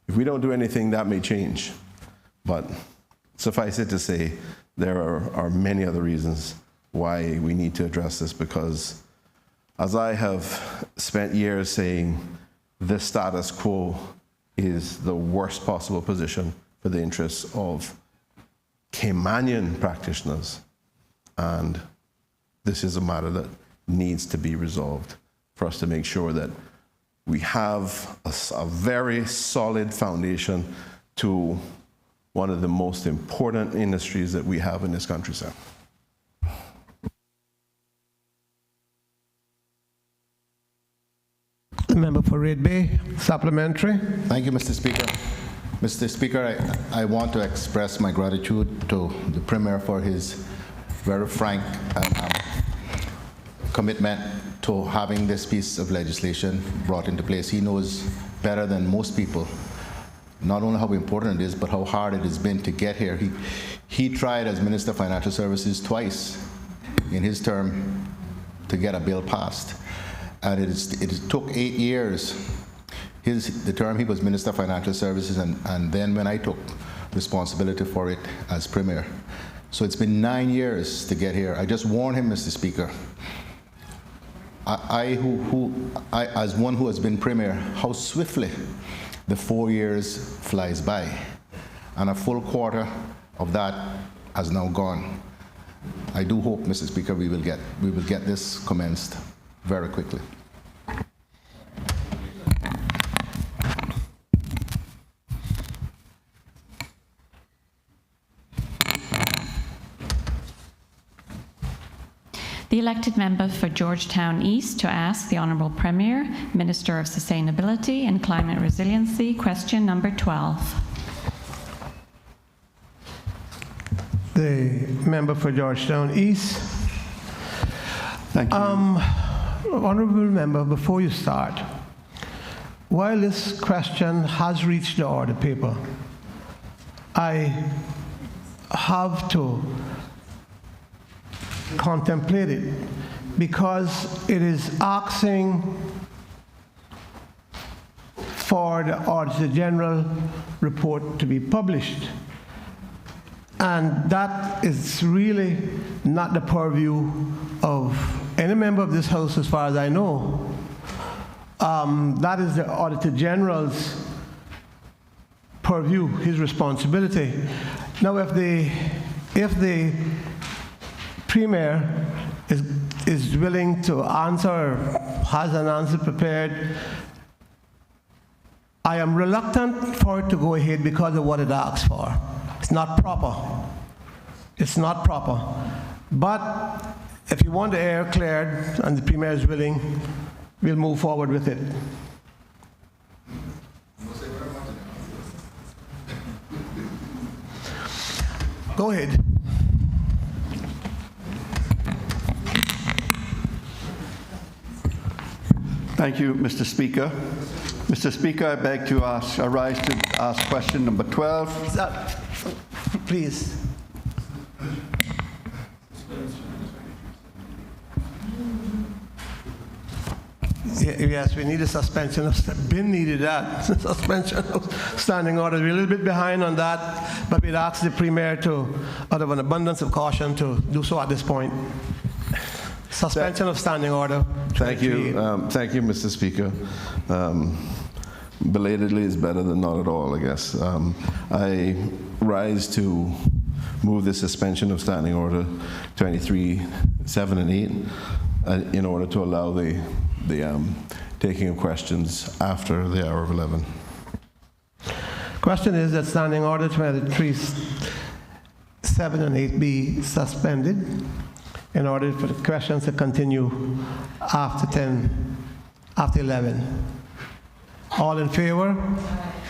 If we don't do anything, that may change, but suffice it to say, there are many other reasons why we need to address this, because as I have spent years saying, the status quo is the worst possible position for the interests of Caymanian practitioners, and this is a matter that needs to be resolved for us to make sure that we have a very solid foundation to one of the most important industries that we have in this country, sir. The member for Red Bay, supplementary. Thank you, Mr. Speaker. Mr. Speaker, I want to express my gratitude to the Premier for his very frank commitment to having this piece of legislation brought into place. He knows better than most people not only how important it is, but how hard it has been to get here. He tried as Minister of Financial Services twice in his term to get a bill passed. And it took 8 years, the term he was Minister of Financial Services, and then when I took responsibility for it as Premier. So it's been 9 years to get here. I just warn him, Mr. Speaker, I as one who has been Premier, how swiftly the 4 years flies by, and a full quarter of that has now gone. I do hope, Mr. Speaker, we will get this commenced very quickly. The elected member for Georgetown East to ask the Honourable Premier, Minister of Sustainability and Climate Resiliency, question number 12. The member for Georgetown East. Thank you. Honourable member, before you start, while this question has reached the order paper, I have to contemplate it because it is asking for the Auditor General report to be published. And that is really not the purview of any member of this House as far as I know. That is the Auditor General's purview, his responsibility. Now, if the Premier is willing to answer, has an answer prepared, I am reluctant for it to go ahead because of what it asks for. It's not proper. It's not proper. But if you want the air cleared and the Premier is willing, we'll move forward with it. Go ahead. Thank you, Mr. Speaker. Mr. Speaker, I beg to arise to ask question number 12. Please. Yes, we need a suspension of, been needed that, suspension of standing orders. We're a little bit behind on that, but we'd ask the Premier to, out of an abundance of caution, to do so at this point. Suspension of standing order. Thank you, Mr. Speaker. Belatedly is better than not at all, I guess. I rise to move the suspension of Standing Order 23, 7, and 8 in order to allow the taking of questions after the hour of 11. Question is that Standing Order 23, 7, and 8 be suspended in order for the questions to continue after 11. All in favor?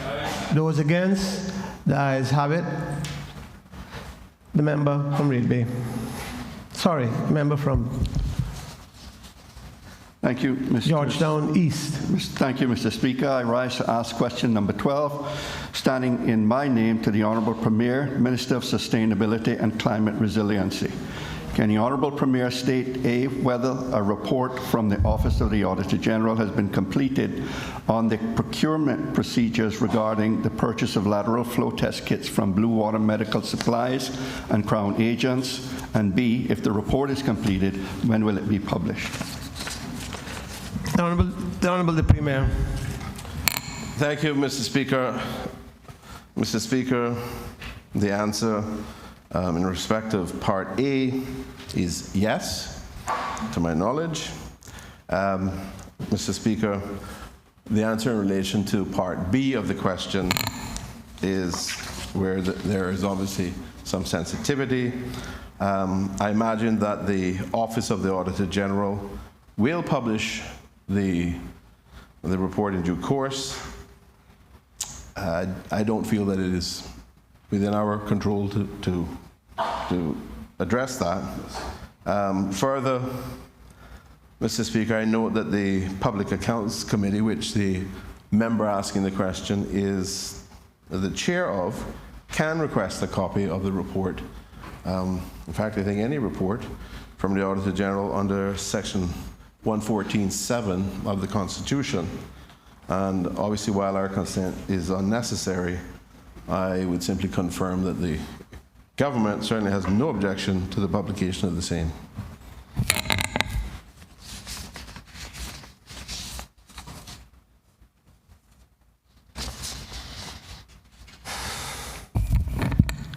Aye. Those against? The ayes have it. The member from Reed Bay. Sorry, member from Thank you, Mr. Georgetown East. Thank you, Mr. Speaker. I rise to ask question number 12, standing in my name to the Honourable Premier, Minister of Sustainability and Climate Resiliency. Can the Honourable Premier state, A, whether a report from the Office of the Auditor General has been completed on the procurement procedures regarding the purchase of lateral flow test kits from Blue Water Medical Supplies and Crown Agents, and B, if the report is completed, when will it be published? The Honourable the Premier. Thank you, Mr. Speaker. Mr. Speaker, the answer in respect of Part A is yes, to my knowledge. Mr. Speaker, the answer in relation to Part B of the question is where there is obviously some sensitivity. I imagine that the Office of the Auditor General will publish the report in due course. I don't feel that it is within our control to address that. Further, Mr. Speaker, I note that the Public Accounts Committee, which the member asking the question is the chair of, can request a copy of the report. In fact, I think any report from the Auditor General under Section 114(7) of the Constitution. And obviously, while our consent is unnecessary, I would simply confirm that the government certainly has no objection to the publication of the same.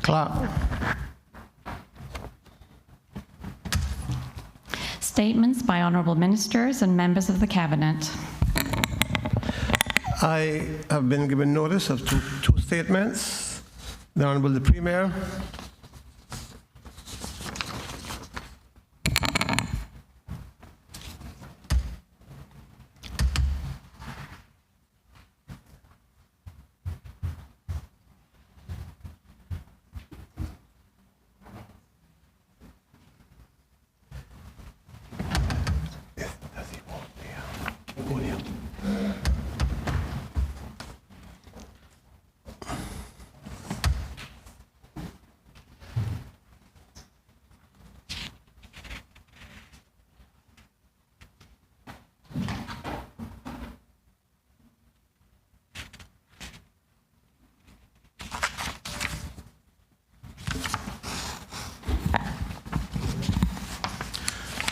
Clark. Statements by honourable ministers and members of the Cabinet. I have been given notice of two statements. The Honourable the Premier.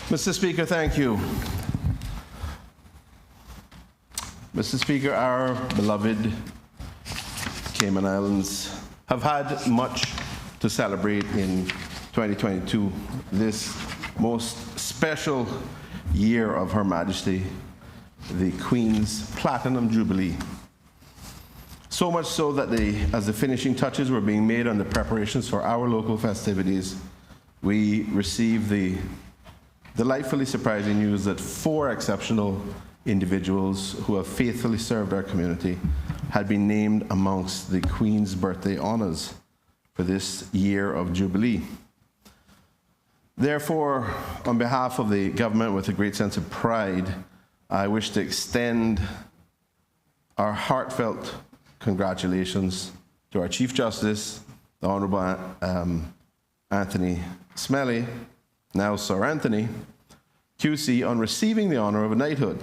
Mr. Speaker, thank you. Mr. Speaker, our beloved Cayman Islands have had much to celebrate in 2022, this most special year of Her Majesty, the Queen's Platinum Jubilee. So much so that as the finishing touches were being made on the preparations for our local festivities, we received the delightfully surprising news that 4 exceptional individuals who have faithfully served our community had been named amongst the Queen's birthday honors for this year of Jubilee. Therefore, on behalf of the government, with a great sense of pride, I wish to extend our heartfelt congratulations to our Chief Justice, the Honourable Anthony Smelly, now Sir Anthony, QC, on receiving the honour of a knighthood,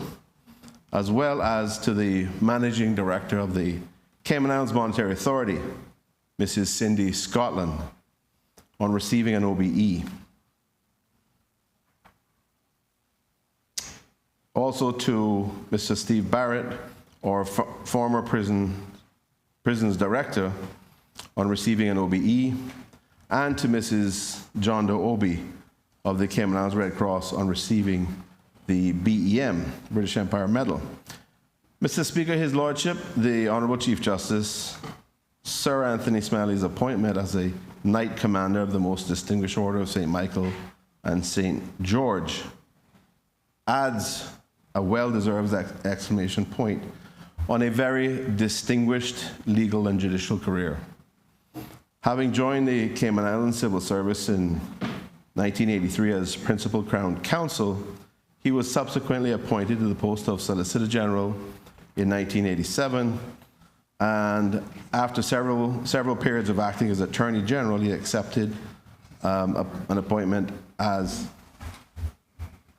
as well as to the Managing Director of the Cayman Islands Monetary Authority, Mrs. Cindy Scotland, on receiving an OBE. Also to Mr. Steve Barrett, our former prisons director, on receiving an OBE, and to Mrs. John Doe Obi of the Cayman Islands Red Cross on receiving the BEM, British Empire Medal. Mr. Speaker, His Lordship, the Honourable Chief Justice, Sir Anthony Smalley's appointment as a Knight Commander of the Most Distinguished Order of St. Michael and St. George adds a well-deserved exclamation point on a very distinguished legal and judicial career. Having joined the Cayman Islands Civil Service in 1983 as Principal Crown Counsel, he was subsequently appointed to the post of Solicitor General in 1987, and after several periods of acting as Attorney General, he accepted an appointment as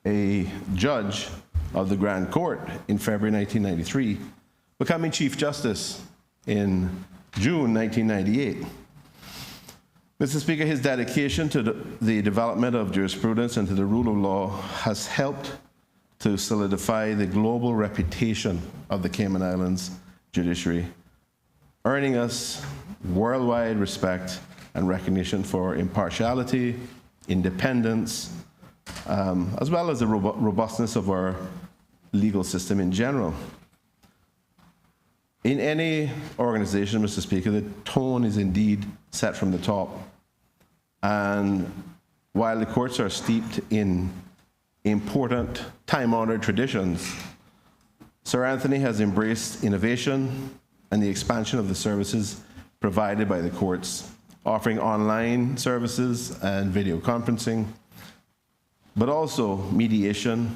a judge of the Grand Court in February 1993, becoming Chief Justice in June 1998. Mr. Speaker, his dedication to the development of jurisprudence and to the rule of law has helped to solidify the global reputation of the Cayman Islands judiciary, earning us worldwide respect and recognition for impartiality, independence, as well as the robustness of our legal system in general. In any organization, Mr. Speaker, the tone is indeed set from the top. And while the courts are steeped in important, time-honored traditions, Sir Anthony has embraced innovation and the expansion of the services provided by the courts, offering online services and video conferencing, but also mediation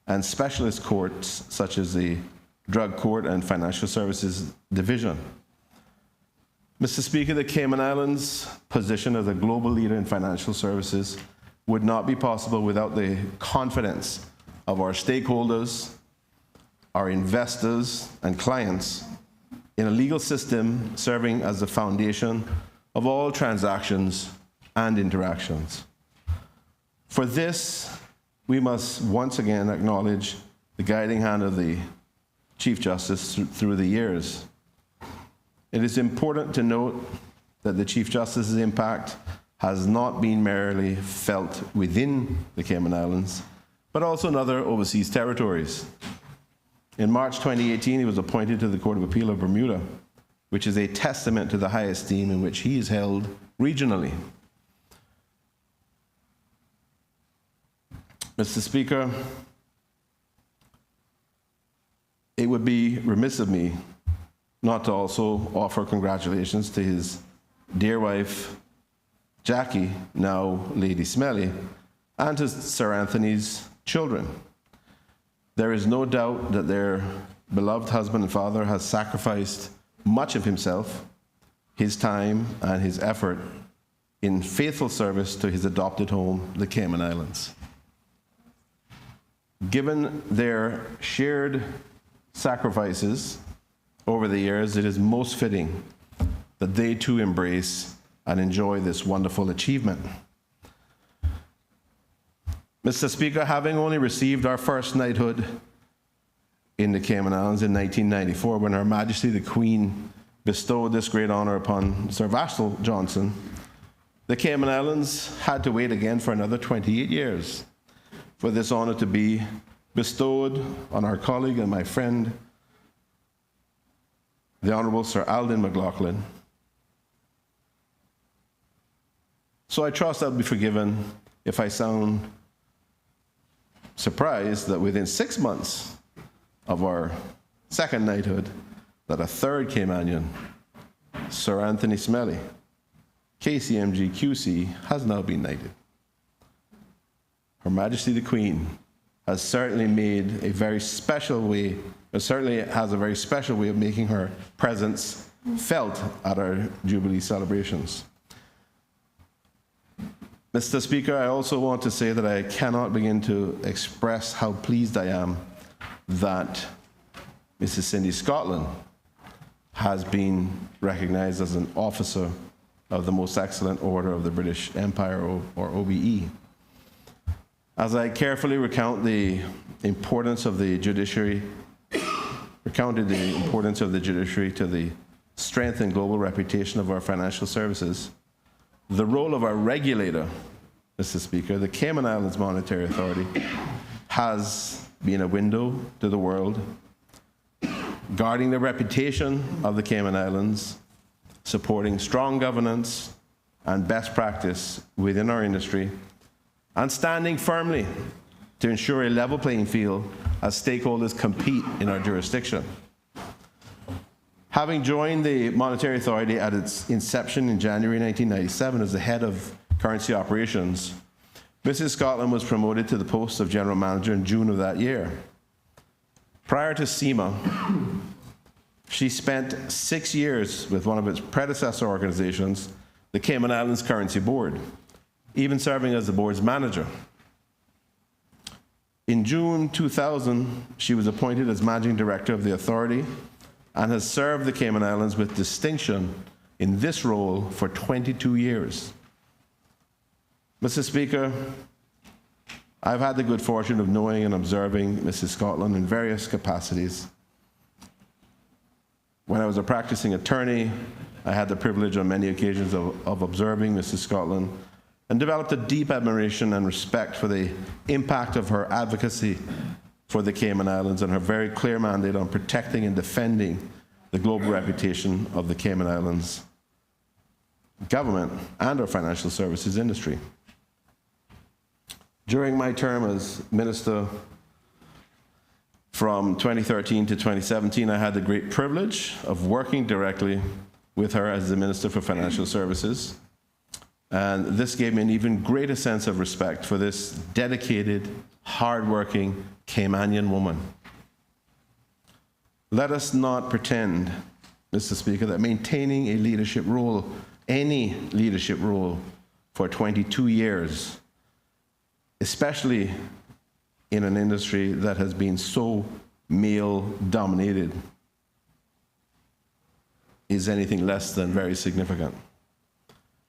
and specialist courts such as the Drug Court and Financial Services Division. Mr. Speaker, the Cayman Islands' position as a global leader in financial services would not be possible without the confidence of our stakeholders, our investors, and clients in a legal system serving as the foundation of all transactions and interactions. For this, we must once again acknowledge the guiding hand of the Chief Justice through the years. It is important to note that the Chief Justice's impact has not been merely felt within the Cayman Islands, but also in other overseas territories. In March 2018, he was appointed to the Court of Appeal of Bermuda, which is a testament to the high esteem in which he is held regionally. Mr. Speaker, it would be remiss of me not to also offer congratulations to his dear wife, Jackie, now Lady Smelly, and to Sir Anthony's children. There is no doubt that their beloved husband and father has sacrificed much of himself, his time, and his effort in faithful service to his adopted home, the Cayman Islands. Given their shared sacrifices over the years, it is most fitting that they too embrace and enjoy this wonderful achievement. Mr. Speaker, having only received our first knighthood in the Cayman Islands in 1994, when Her Majesty the Queen bestowed this great honor upon Sir Vashel Johnson, the Cayman Islands had to wait again for another 28 years for this honor to be bestowed on our colleague and my friend, the Honourable Sir Alden McLaughlin. So I trust I'll be forgiven if I sound surprised that within 6 months of our second knighthood, that a third Caymanian, Sir Anthony Smelly, KCMG QC, has now been knighted. Her Majesty the Queen has certainly made a very special way, certainly has a very special way of making her presence felt at our Jubilee celebrations. Mr. Speaker, I also want to say that I cannot begin to express how pleased I am that Mrs. Cindy Scotland has been recognized as an officer of the Most Excellent Order of the British Empire, or OBE. As I carefully recount the importance of the judiciary, recounted the importance of the judiciary to the strength and global reputation of our financial services, the role of our regulator, Mr. Speaker, the Cayman Islands Monetary Authority, has been a window to the world, guarding the reputation of the Cayman Islands, supporting strong governance and best practice within our industry, and standing firmly to ensure a level playing field as stakeholders compete in our jurisdiction. Having joined the Monetary Authority at its inception in January 1997 as the head of currency operations, Mrs. Scotland was promoted to the post of General Manager in June of that year. Prior to CIMA, she spent 6 years with one of its predecessor organizations, the Cayman Islands Currency Board, even serving as the board's manager. In June 2000, she was appointed as Managing Director of the Authority and has served the Cayman Islands with distinction in this role for 22 years. Mr. Speaker, I've had the good fortune of knowing and observing Mrs. Scotland in various capacities. When I was a practicing attorney, I had the privilege on many occasions of observing Mrs. Scotland and developed a deep admiration and respect for the impact of her advocacy for the Cayman Islands and her very clear mandate on protecting and defending the global reputation of the Cayman Islands government and our financial services industry. During my term as Minister from 2013 to 2017, I had the great privilege of working directly with her as the Minister for Financial Services. And this gave me an even greater sense of respect for this dedicated, hardworking Caymanian woman. Let us not pretend, Mr. Speaker, that maintaining a leadership role, any leadership role, for 22 years, especially in an industry that has been so male-dominated, is anything less than very significant.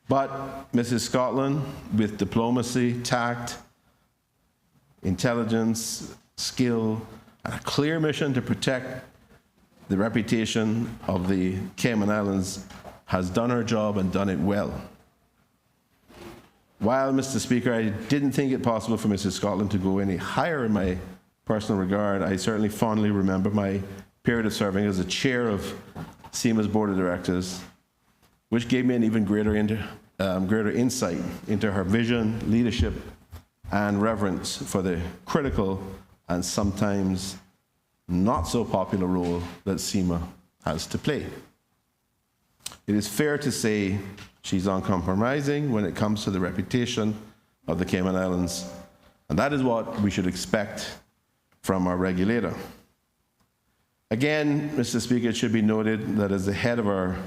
But Mrs. Scotland, with diplomacy, tact, intelligence, skill, and a clear mission to protect the reputation of the Cayman Islands, has done her job and done it well. While, Mr. Speaker, I didn't think it possible for Mrs. Scotland to go any higher in my personal regard, I certainly fondly remember my period of serving as the chair of CIMA's Board of Directors, which gave me an even greater insight into her vision, leadership, and reverence for the critical and sometimes not so popular role that CIMA has to play. It is fair to say she's uncompromising when it comes to the reputation of the Cayman Islands, and that is what we should expect from our regulator. Again, Mr. Speaker, it should be noted that as the head of our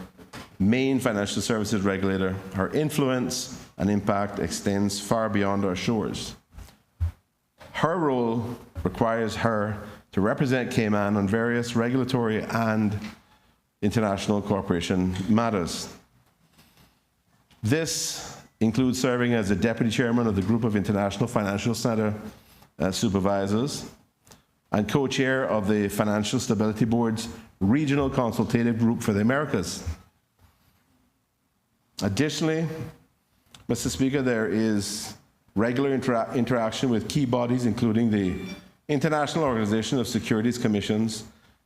main financial services regulator, her influence and impact extends far beyond our shores. Her role requires her to represent Cayman on various regulatory and international cooperation matters. This includes serving as the Deputy Chairman of the Group of International Financial Center Supervisors and co-chair of the Financial Stability Board's Regional Consultative Group for the Americas. Additionally, Mr. Speaker, there is regular interaction with key bodies, including the International Organization of Securities Commissions,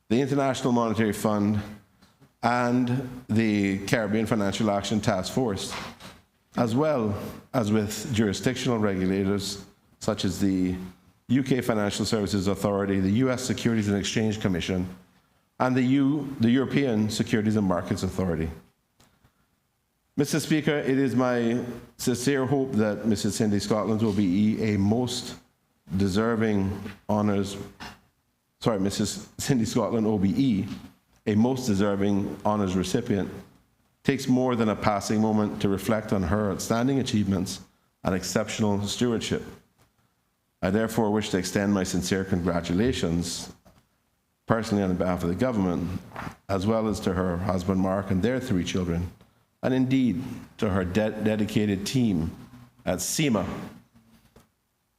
the International Monetary Fund, and the Caribbean Financial Action Task Force, as well as with jurisdictional regulators such as the UK Financial Services Authority, the US Securities and Exchange Commission, and the European Securities and Markets Authority. Mr. Speaker, it is my sincere hope that Mrs. Cindy Scotland OBE, Mrs. Cindy Scotland OBE, a most deserving honours recipient, takes more than a passing moment to reflect on her outstanding achievements and exceptional stewardship. I therefore wish to extend my sincere congratulations, personally on behalf of the government, as well as to her husband Mark and their 3 children, and indeed to her dedicated team at CIMA,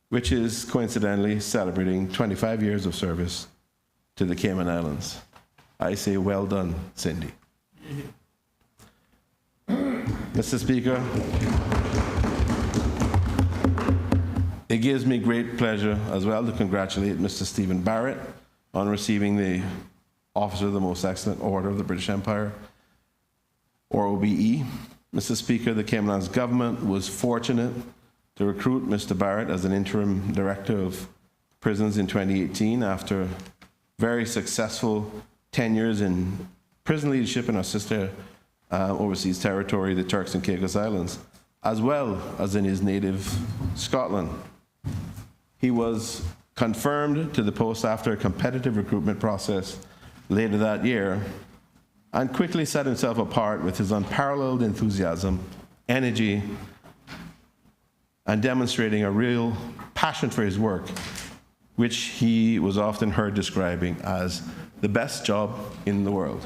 which is coincidentally celebrating 25 years of service to the Cayman Islands. I say well done, Cindy. Mr. Speaker, it gives me great pleasure as well to congratulate Mr. Stephen Barrett on receiving the Officer of the Most Excellent Order of the British Empire, or OBE. Mr. Speaker, the Cayman Islands government was fortunate to recruit Mr. Barrett as an interim director of prisons in 2018 after very successful tenures in prison leadership in our sister overseas territory, the Turks and Caicos Islands, as well as in his native Scotland. He was confirmed to the post after a competitive recruitment process later that year, and quickly set himself apart with his unparalleled enthusiasm, energy, and demonstrating a real passion for his work, which he was often heard describing as the best job in the world.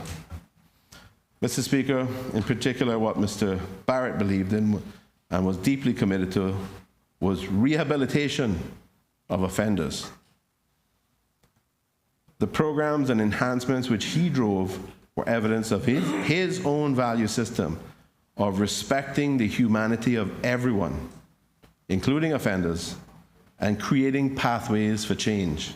Mr. Speaker, in particular, what Mr. Barrett believed in and was deeply committed to was rehabilitation of offenders. The programs and enhancements which he drove were evidence of his own value system of respecting the humanity of everyone, including offenders, and creating pathways for change.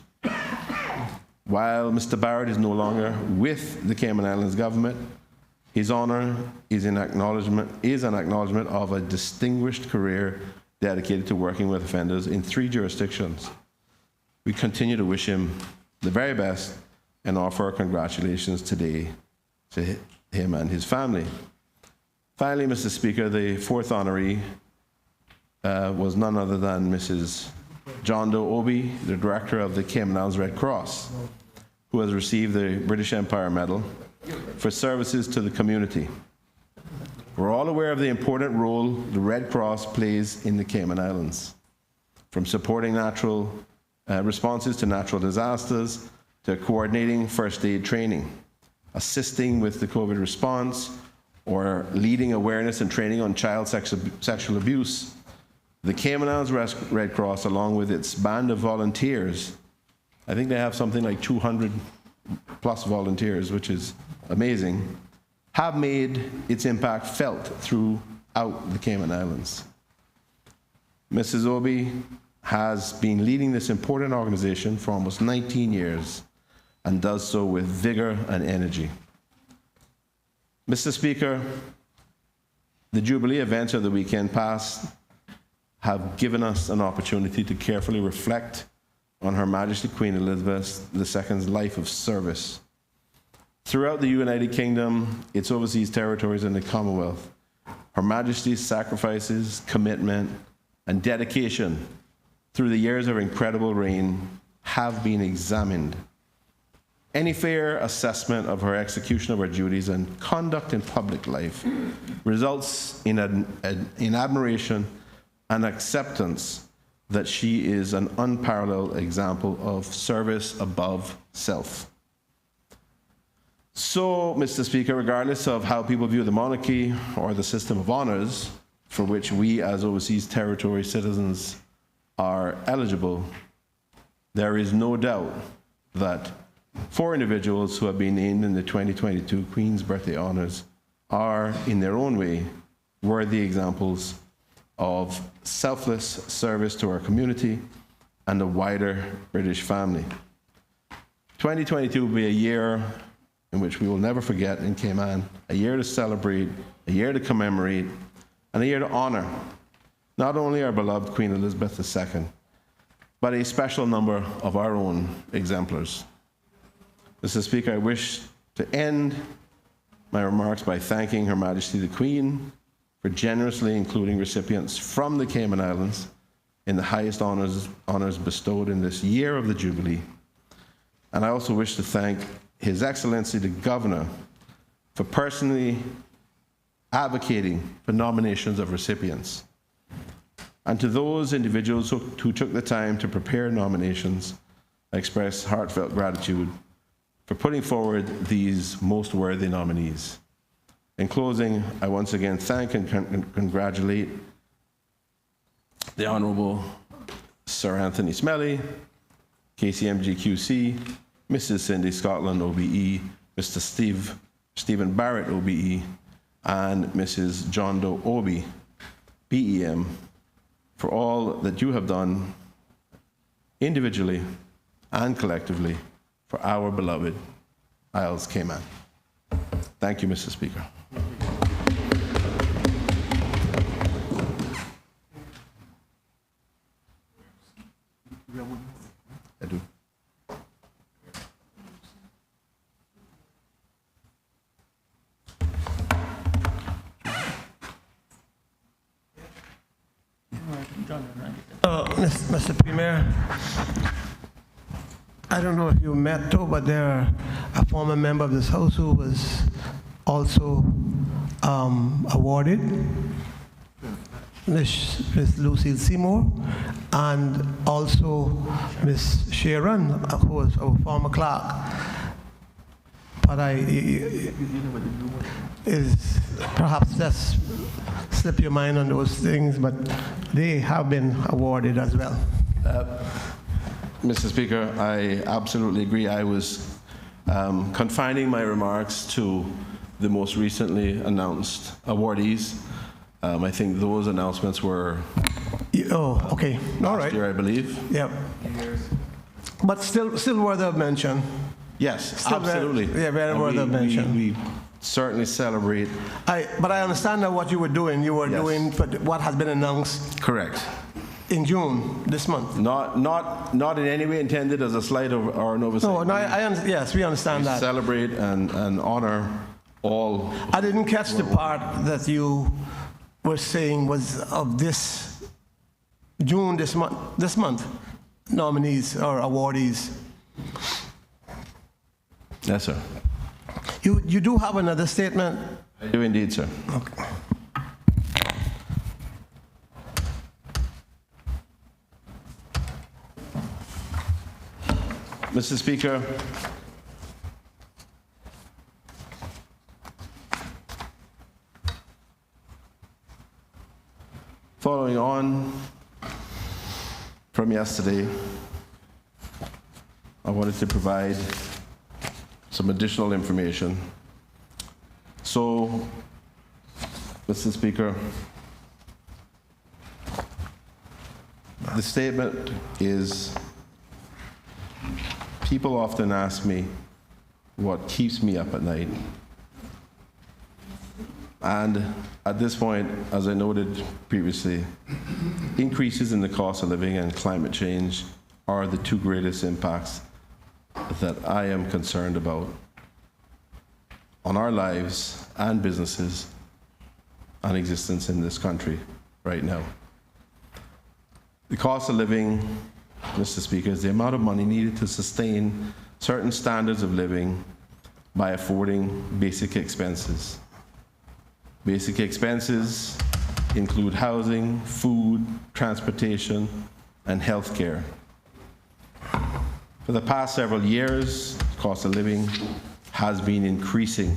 While Mr. Barrett is no longer with the Cayman Islands government, his honor is an acknowledgement of a distinguished career dedicated to working with offenders in 3 jurisdictions. We continue to wish him the very best and offer our congratulations today to him and his family. Finally, Mr. Speaker, the 4th honoree was none other than Mrs. John Doe Obi, the director of the Cayman Islands Red Cross, who has received the British Empire Medal for services to the community. We're all aware of the important role the Red Cross plays in the Cayman Islands, from supporting natural responses to natural disasters, to coordinating first aid training, assisting with the COVID response, or leading awareness and training on child sexual abuse. The Cayman Islands Red Cross, along with its band of volunteers, I think they have something like 200 plus volunteers, which is amazing, have made its impact felt throughout the Cayman Islands. Mrs. Obi has been leading this important organization for almost 19 years and does so with vigor and energy. Mr. Speaker, the Jubilee events of the weekend past have given us an opportunity to carefully reflect on Her Majesty Queen Elizabeth II's life of service. Throughout the United Kingdom, its overseas territories, and the Commonwealth, Her Majesty's sacrifices, commitment, and dedication through the years of incredible reign have been examined. Any fair assessment of her execution of her duties and conduct in public life results in admiration and acceptance that she is an unparalleled example of service above self. So, Mr. Speaker, regardless of how people view the monarchy or the system of honors for which we as overseas territory citizens are eligible, there is no doubt that 4 individuals who have been named in the 2022 Queen's Birthday Honors are, in their own way, worthy examples of selfless service to our community and the wider British family. 2022 will be a year in which we will never forget in Cayman, a year to celebrate, a year to commemorate, and a year to honor not only our beloved Queen Elizabeth II, but a special number of our own exemplars. Mr. Speaker, I wish to end my remarks by thanking Her Majesty the Queen for generously including recipients from the Cayman Islands in the highest honors bestowed in this year of the Jubilee. And I also wish to thank His Excellency the Governor for personally advocating for nominations of recipients. And to those individuals who took the time to prepare nominations, I express heartfelt gratitude for putting forward these most worthy nominees. In closing, I once again thank and congratulate the Honourable Sir Anthony Smelly, KCMG-QC, Mrs. Cindy Scotland, OBE, Mr. Stephen Barrett, OBE, and Mrs. John Doe Obi, BEM, for all that you have done individually and collectively for our beloved Isles Cayman. Thank you, Mr. Speaker. I do. Mr. Premier, I don't know if you met too, but there a former member of this House who was also awarded, Ms. Lucille Seymour, and also Ms. Sharon, who was our former clerk. But is perhaps just slip your mind on those things, but they have been awarded as well. Mr. Speaker, I absolutely agree. I was confining my remarks to the most recently announced awardees. I think those announcements were okay. All right. last year, I believe. Yep. But still worthy of mention. Yes, Still absolutely. very worthy of mention. We certainly celebrate. But I understand that what you were doing. You were Yes. doing for what has been announced Correct. in June this month. Not in any way intended as a slight or an oversight. No, yes, we understand We that. celebrate and honor all. I didn't catch the part that you were saying was of this June this month nominees or awardees. Yes, sir. You do have another statement? I do indeed, sir. Okay. Mr. Speaker, following on from yesterday, I wanted to provide some additional information. So, Mr. Speaker, the statement is, people often ask me what keeps me up at night. And at this point, as I noted previously, increases in the cost of living and climate change are the two greatest impacts that I am concerned about on our lives and businesses and existence in this country right now. The cost of living, Mr. Speaker, is the amount of money needed to sustain certain standards of living by affording basic expenses. Basic expenses include housing, food, transportation, and health care. For the past several years, the cost of living has been increasing,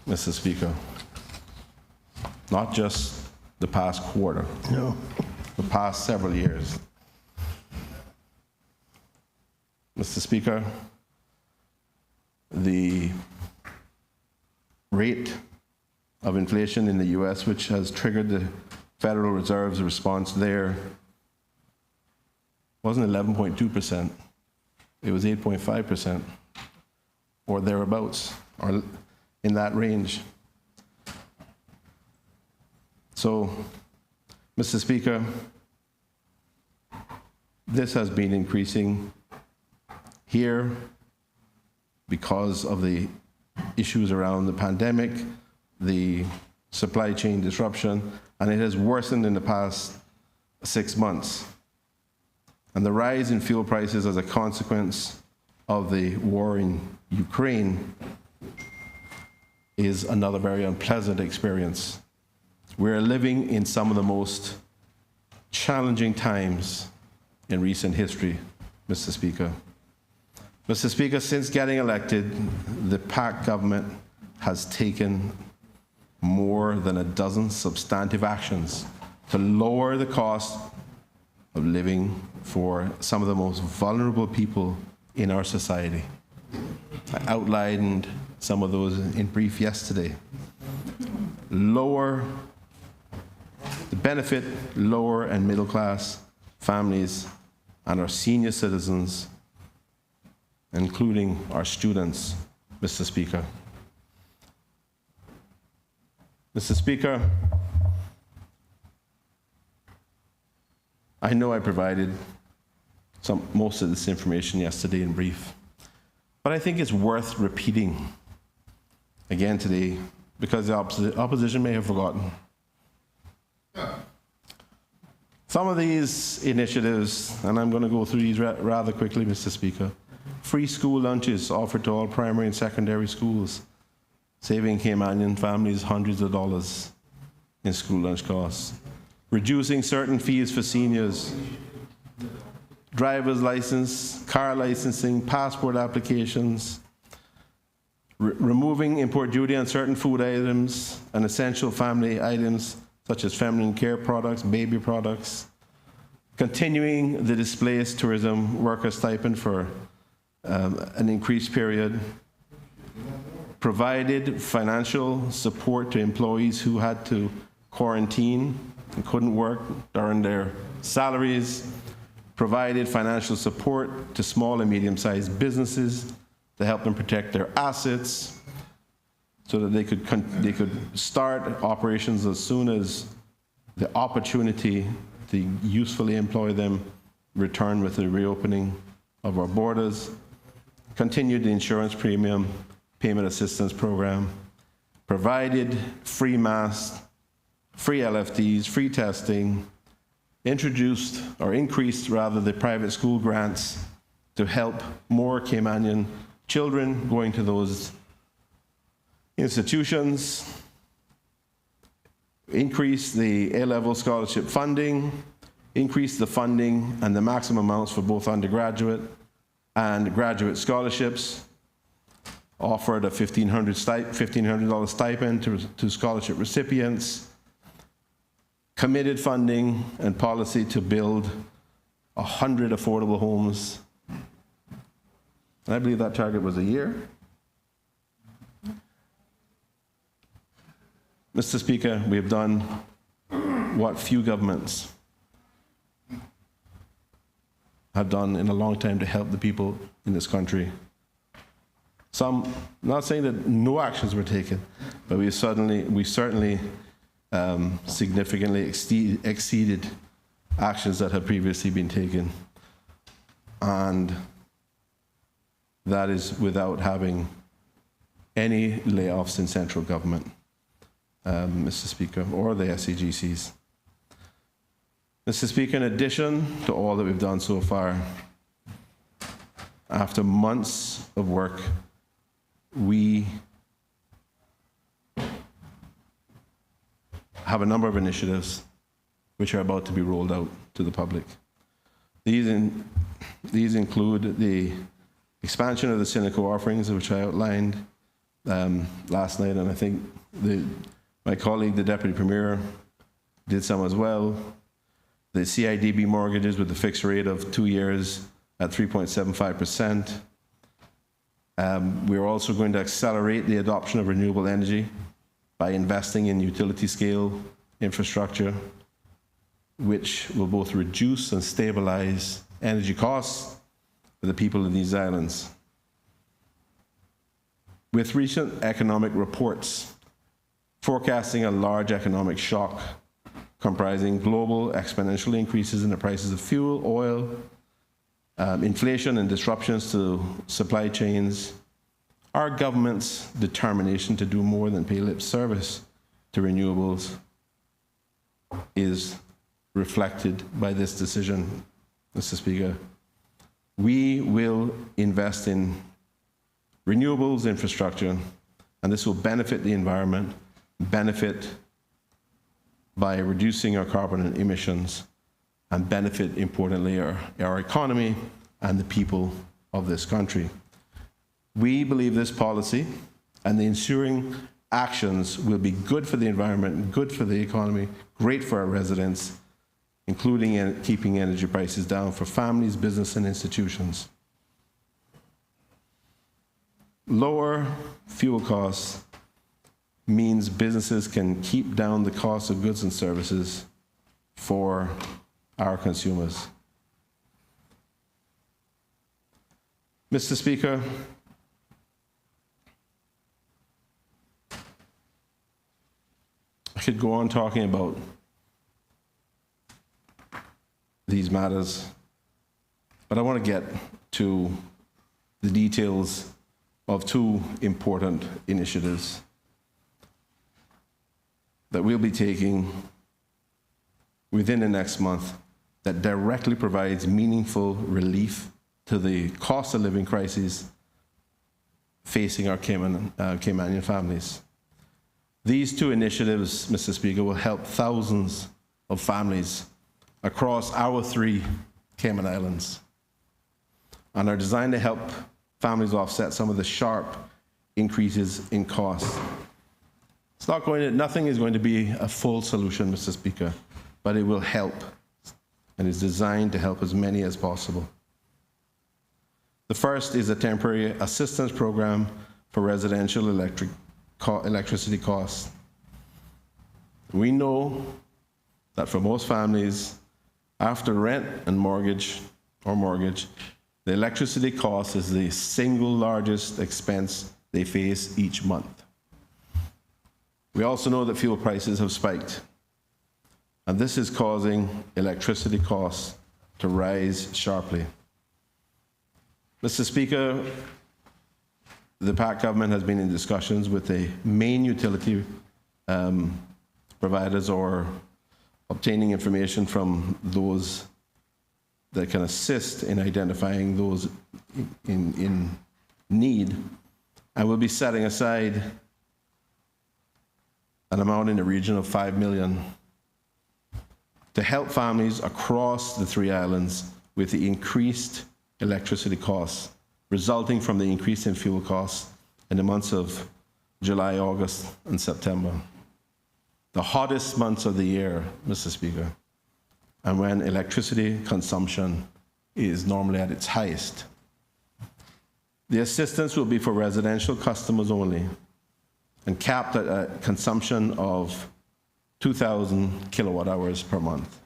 Mr. Speaker. Not just the past quarter, No. the past several years. Mr. Speaker, the rate of inflation in the US, which has triggered the Federal Reserve's response there, wasn't 11.2%. It was 8.5%, or thereabouts, or in that range. So, Mr. Speaker, this has been increasing here because of the issues around the pandemic, the supply chain disruption, and it has worsened in the past 6 months. And the rise in fuel prices as a consequence of the war in Ukraine is another very unpleasant experience. We're living in some of the most challenging times in recent history, Mr. Speaker. Mr. Speaker, since getting elected, the PAC government has taken more than a dozen substantive actions to lower the cost of living for some of the most vulnerable people in our society. I outlined some of those in brief yesterday. benefit lower and middle class families and our senior citizens, including our students, Mr. Speaker. Mr. Speaker, I know I provided most of this information yesterday in brief, but I think it's worth repeating again today because the opposition may have forgotten. Some of these initiatives, and I'm going to go through these rather quickly, Mr. Speaker. Free school lunches offered to all primary and secondary schools, saving Caymanian families hundreds of dollars in school lunch costs. Reducing certain fees for seniors. Driver's license, car licensing, passport applications. Removing import duty on certain food items and essential family items such as feminine care products, baby products. Continuing the displaced tourism worker stipend for an increased period. Provided financial support to employees who had to quarantine and couldn't work during their salaries. Provided financial support to small and medium-sized businesses to help them protect their assets so that they could start operations as soon as the opportunity to usefully employ them returned with the reopening of our borders. Continued the insurance premium payment assistance program. Provided free masks, free LFDs, free testing. Introduced, or increased rather, the private school grants to help more Caymanian children going to those institutions. Increased the A-level scholarship funding. Increased the funding and the maximum amounts for both undergraduate and graduate scholarships. Offered a $1,500 stipend to scholarship recipients. Committed funding and policy to build 100 affordable homes. And I believe that target was a year. Mr. Speaker, we have done what few governments have done in a long time to help the people in this country. Some, not saying that no actions were taken, but we certainly significantly exceeded actions that have previously been taken. And that is without having any layoffs in central government, Mr. Speaker, or the SCGCs. Mr. Speaker, in addition to all that we've done so far, after months of work, we have a number of initiatives which are about to be rolled out to the public. These include the expansion of the Cynico offerings, which I outlined last night, and I think my colleague, the Deputy Premier, did some as well. The CIDB mortgages with the fixed rate of 2 years at 3.75%. We're also going to accelerate the adoption of renewable energy by investing in utility-scale infrastructure, which will both reduce and stabilize energy costs for the people in these islands. With recent economic reports forecasting a large economic shock comprising global exponential increases in the prices of fuel, oil, inflation and disruptions to supply chains, our government's determination to do more than pay lip service to renewables is reflected by this decision, Mr. Speaker. We will invest in renewables infrastructure, and this will benefit the environment, benefit by reducing our carbon emissions, and benefit, importantly, our economy and the people of this country. We believe this policy and the ensuing actions will be good for the environment, good for the economy, great for our residents, including keeping energy prices down for families, business, and institutions. Lower fuel costs means businesses can keep down the cost of goods and services for our consumers. Mr. Speaker, I could go on talking about these matters, but I want to get to the details of two important initiatives that we'll be taking within the next month that directly provides meaningful relief to the cost of living crises facing our Caymanian families. These two initiatives, Mr. Speaker, will help thousands of families across our 3 Cayman Islands and are designed to help families offset some of the sharp increases in costs. Nothing is going to be a full solution, Mr. Speaker, but it will help and is designed to help as many as possible. The first is a temporary assistance program for residential electricity costs. We know that for most families, after rent and mortgage, the electricity cost is the single largest expense they face each month. We also know that fuel prices have spiked, and this is causing electricity costs to rise sharply. Mr. Speaker, the PAC government has been in discussions with the main utility providers or obtaining information from those that can assist in identifying those in need, and we'll be setting aside an amount in the region of $5 million to help families across the 3 islands with the increased electricity costs resulting from the increase in fuel costs in the months of July, August, and September. The hottest months of the year, Mr. Speaker, and when electricity consumption is normally at its highest. The assistance will be for residential customers only and capped at a consumption of 2,000 kilowatt hours per month.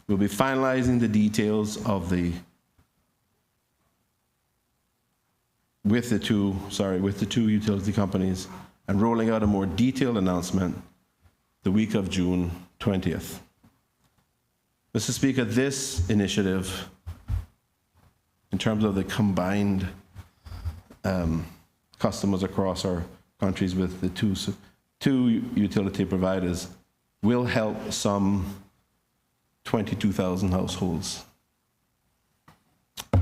We'll be finalizing the details of with the two utility companies and rolling out a more detailed announcement the week of June 20th. Mr. Speaker, this initiative, in terms of the combined customers across our countries with the two utility providers, will help some 22,000 households.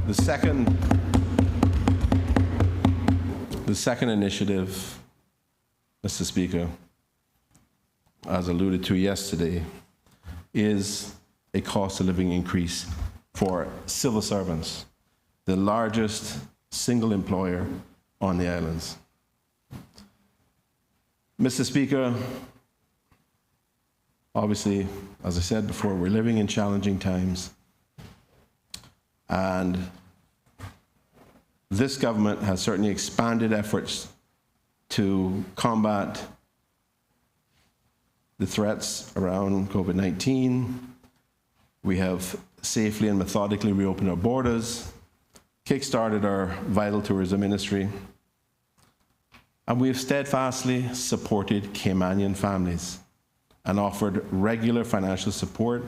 The second initiative, Mr. Speaker, as alluded to yesterday, is a cost of living increase for civil servants, the largest single employer on the islands. Mr. Speaker, obviously, as I said before, we're living in challenging times, and this government has certainly expanded efforts to combat the threats around COVID-19. We have safely and methodically reopened our borders, kickstarted our vital tourism industry, and we have steadfastly supported Caymanian families and offered regular financial support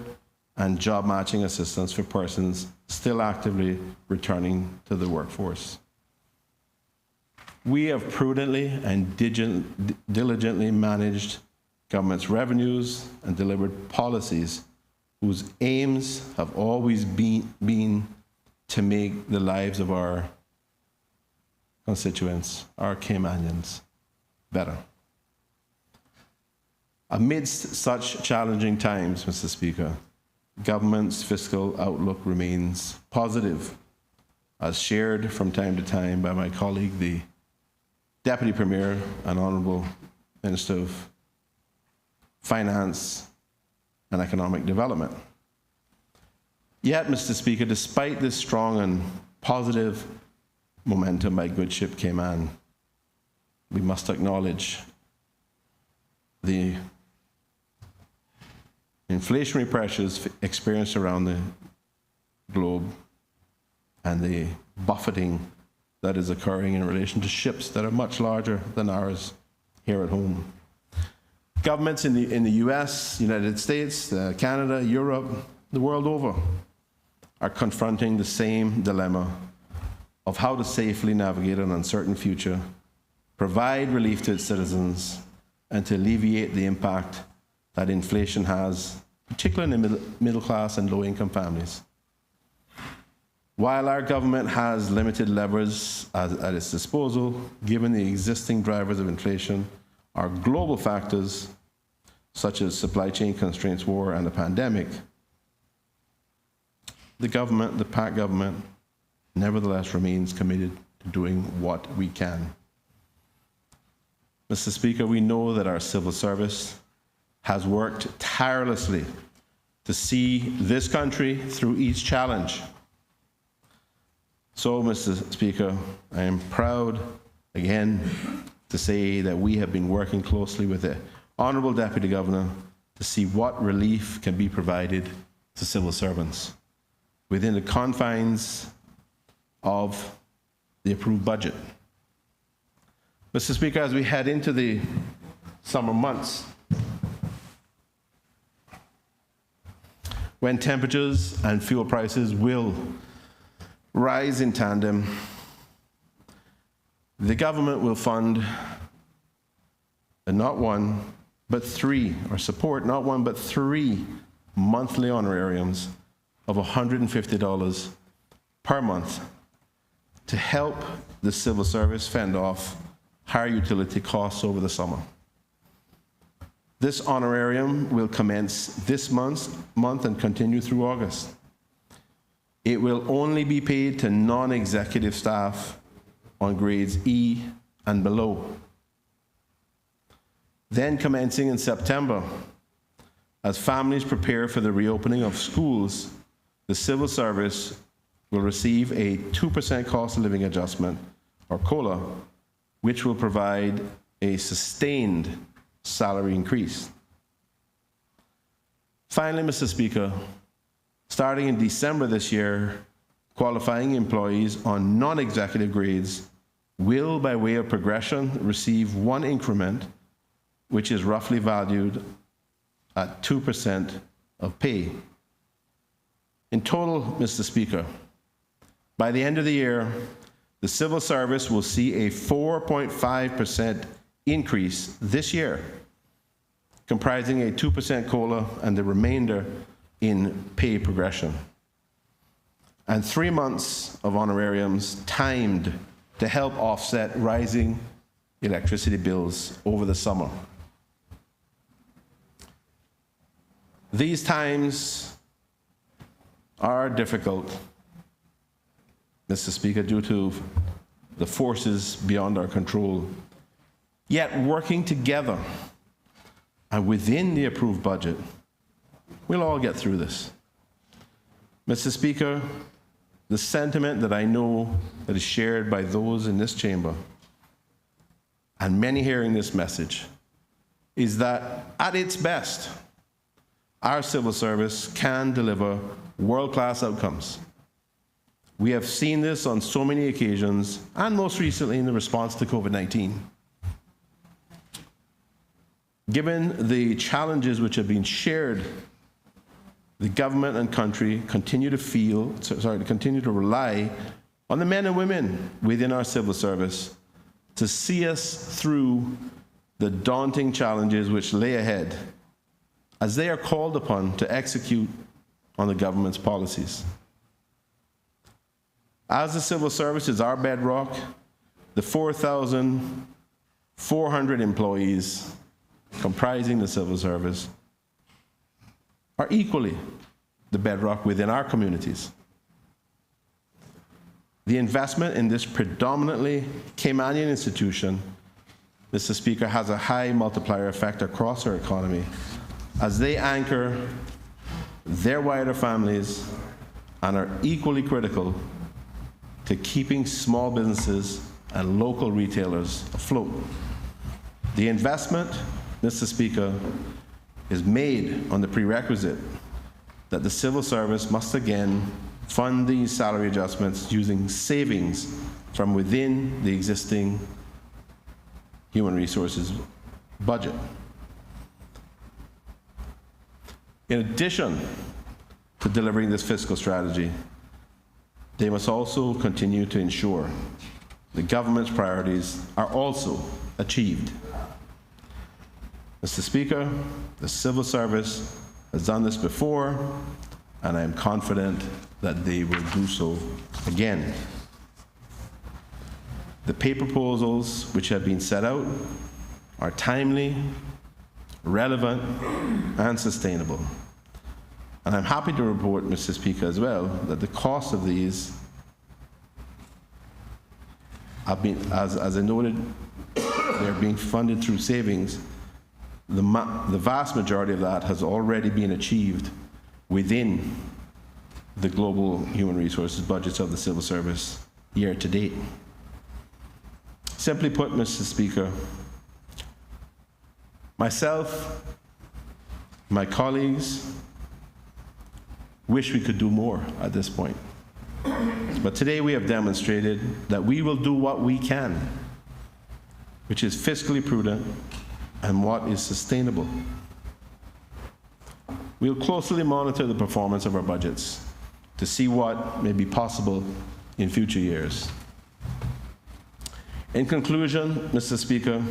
and job matching assistance for persons still actively returning to the workforce. We have prudently and diligently managed government's revenues and delivered policies whose aims have always been to make the lives of our constituents, our Caymanians, better. Amidst such challenging times, Mr. Speaker, government's fiscal outlook remains positive, as shared from time to time by my colleague, the Deputy Premier and Honourable Minister of Finance and Economic Development. Yet, Mr. Speaker, despite this strong and positive momentum by Good Ship Cayman, we must acknowledge the inflationary pressures experienced around the globe and the buffeting that is occurring in relation to ships that are much larger than ours here at home. Governments in the US, United States, Canada, Europe, the world over, are confronting the same dilemma of how to safely navigate an uncertain future, provide relief to its citizens, and to alleviate the impact that inflation has, particularly in the middle class and low-income families. While our government has limited levers at its disposal, given the existing drivers of inflation are global factors such as supply chain constraints, war, and the pandemic, the government, the PAC government, nevertheless remains committed to doing what we can. Mr. Speaker, we know that our civil service has worked tirelessly to see this country through each challenge. So, Mr. Speaker, I am proud, again, to say that we have been working closely with the Honourable Deputy Governor to see what relief can be provided to civil servants within the confines of the approved budget. Mr. Speaker, as we head into the summer months, when temperatures and fuel prices will rise in tandem, the government will fund not one, but three, or support not one, but three monthly honorariums of $150 per month to help the civil service fend off higher utility costs over the summer. This honorarium will commence this month and continue through August. It will only be paid to non-executive staff on grades E and below. Then commencing in September, as families prepare for the reopening of schools, the civil service will receive a 2% cost of living adjustment, or COLA, which will provide a sustained salary increase. Finally, Mr. Speaker, starting in December this year, qualifying employees on non-executive grades will, by way of progression, receive one increment, which is roughly valued at 2% of pay. In total, Mr. Speaker, by the end of the year, the civil service will see a 4.5% increase this year, comprising a 2% COLA and the remainder in pay progression, and 3 months of honorariums timed to help offset rising electricity bills over the summer. These times are difficult, Mr. Speaker, due to the forces beyond our control. Yet working together and within the approved budget, we'll all get through this. Mr. Speaker, the sentiment that I know that is shared by those in this chamber and many hearing this message is that at its best, our civil service can deliver world-class outcomes. We have seen this on so many occasions, and most recently in the response to COVID-19. Given the challenges which have been shared, the government and country continue to rely on the men and women within our civil service to see us through the daunting challenges which lay ahead as they are called upon to execute on the government's policies. As the civil service is our bedrock, the 4,400 employees comprising the civil service are equally the bedrock within our communities. The investment in this predominantly Caymanian institution, Mr. Speaker, has a high multiplier effect across our economy as they anchor their wider families and are equally critical to keeping small businesses and local retailers afloat. The investment Mr. Speaker, is made on the prerequisite that the civil service must again fund these salary adjustments using savings from within the existing human resources budget. In addition to delivering this fiscal strategy, they must also continue to ensure the government's priorities are also achieved. Mr. Speaker, the civil service has done this before, and I am confident that they will do so again. The pay proposals which have been set out are timely, relevant, and sustainable. And I'm happy to report, Mr. Speaker, as well, that the cost of these have been, as I noted, they're being funded through savings. The vast majority of that has already been achieved within the global human resources budgets of the civil service year to date. Simply put, Mr. Speaker, myself, my colleagues, wish we could do more at this point. But today we have demonstrated that we will do what we can, which is fiscally prudent and what is sustainable. We'll closely monitor the performance of our budgets to see what may be possible in future years. In conclusion, Mr. Speaker,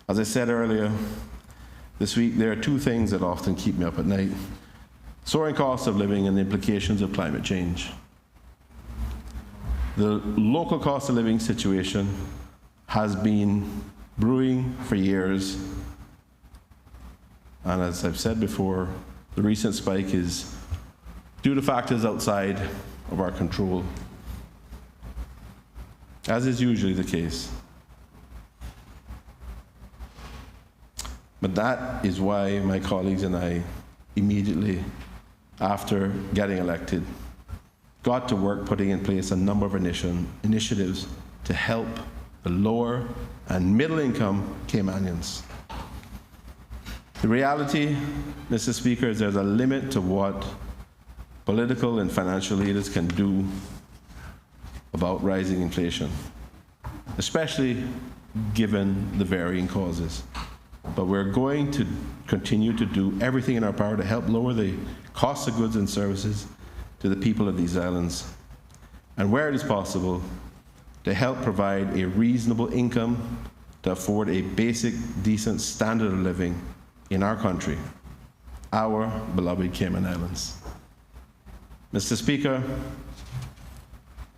as I said earlier, this week there are two things that often keep me up at night: soaring costs of living and the implications of climate change. The local cost of living situation has been brewing for years, and as I've said before, the recent spike is due to factors outside of our control, as is usually the case. But that is why my colleagues and I immediately after getting elected got to work putting in place a number of initiatives to help the lower and middle income Caymanians. The reality, Mr. Speaker, is there's a limit to what political and financial leaders can do about rising inflation, especially given the varying causes. But we're going to continue to do everything in our power to help lower the cost of goods and services to the people of these islands, and where it is possible, to help provide a reasonable income to afford a basic, decent standard of living in our country, our beloved Cayman Islands. Mr. Speaker,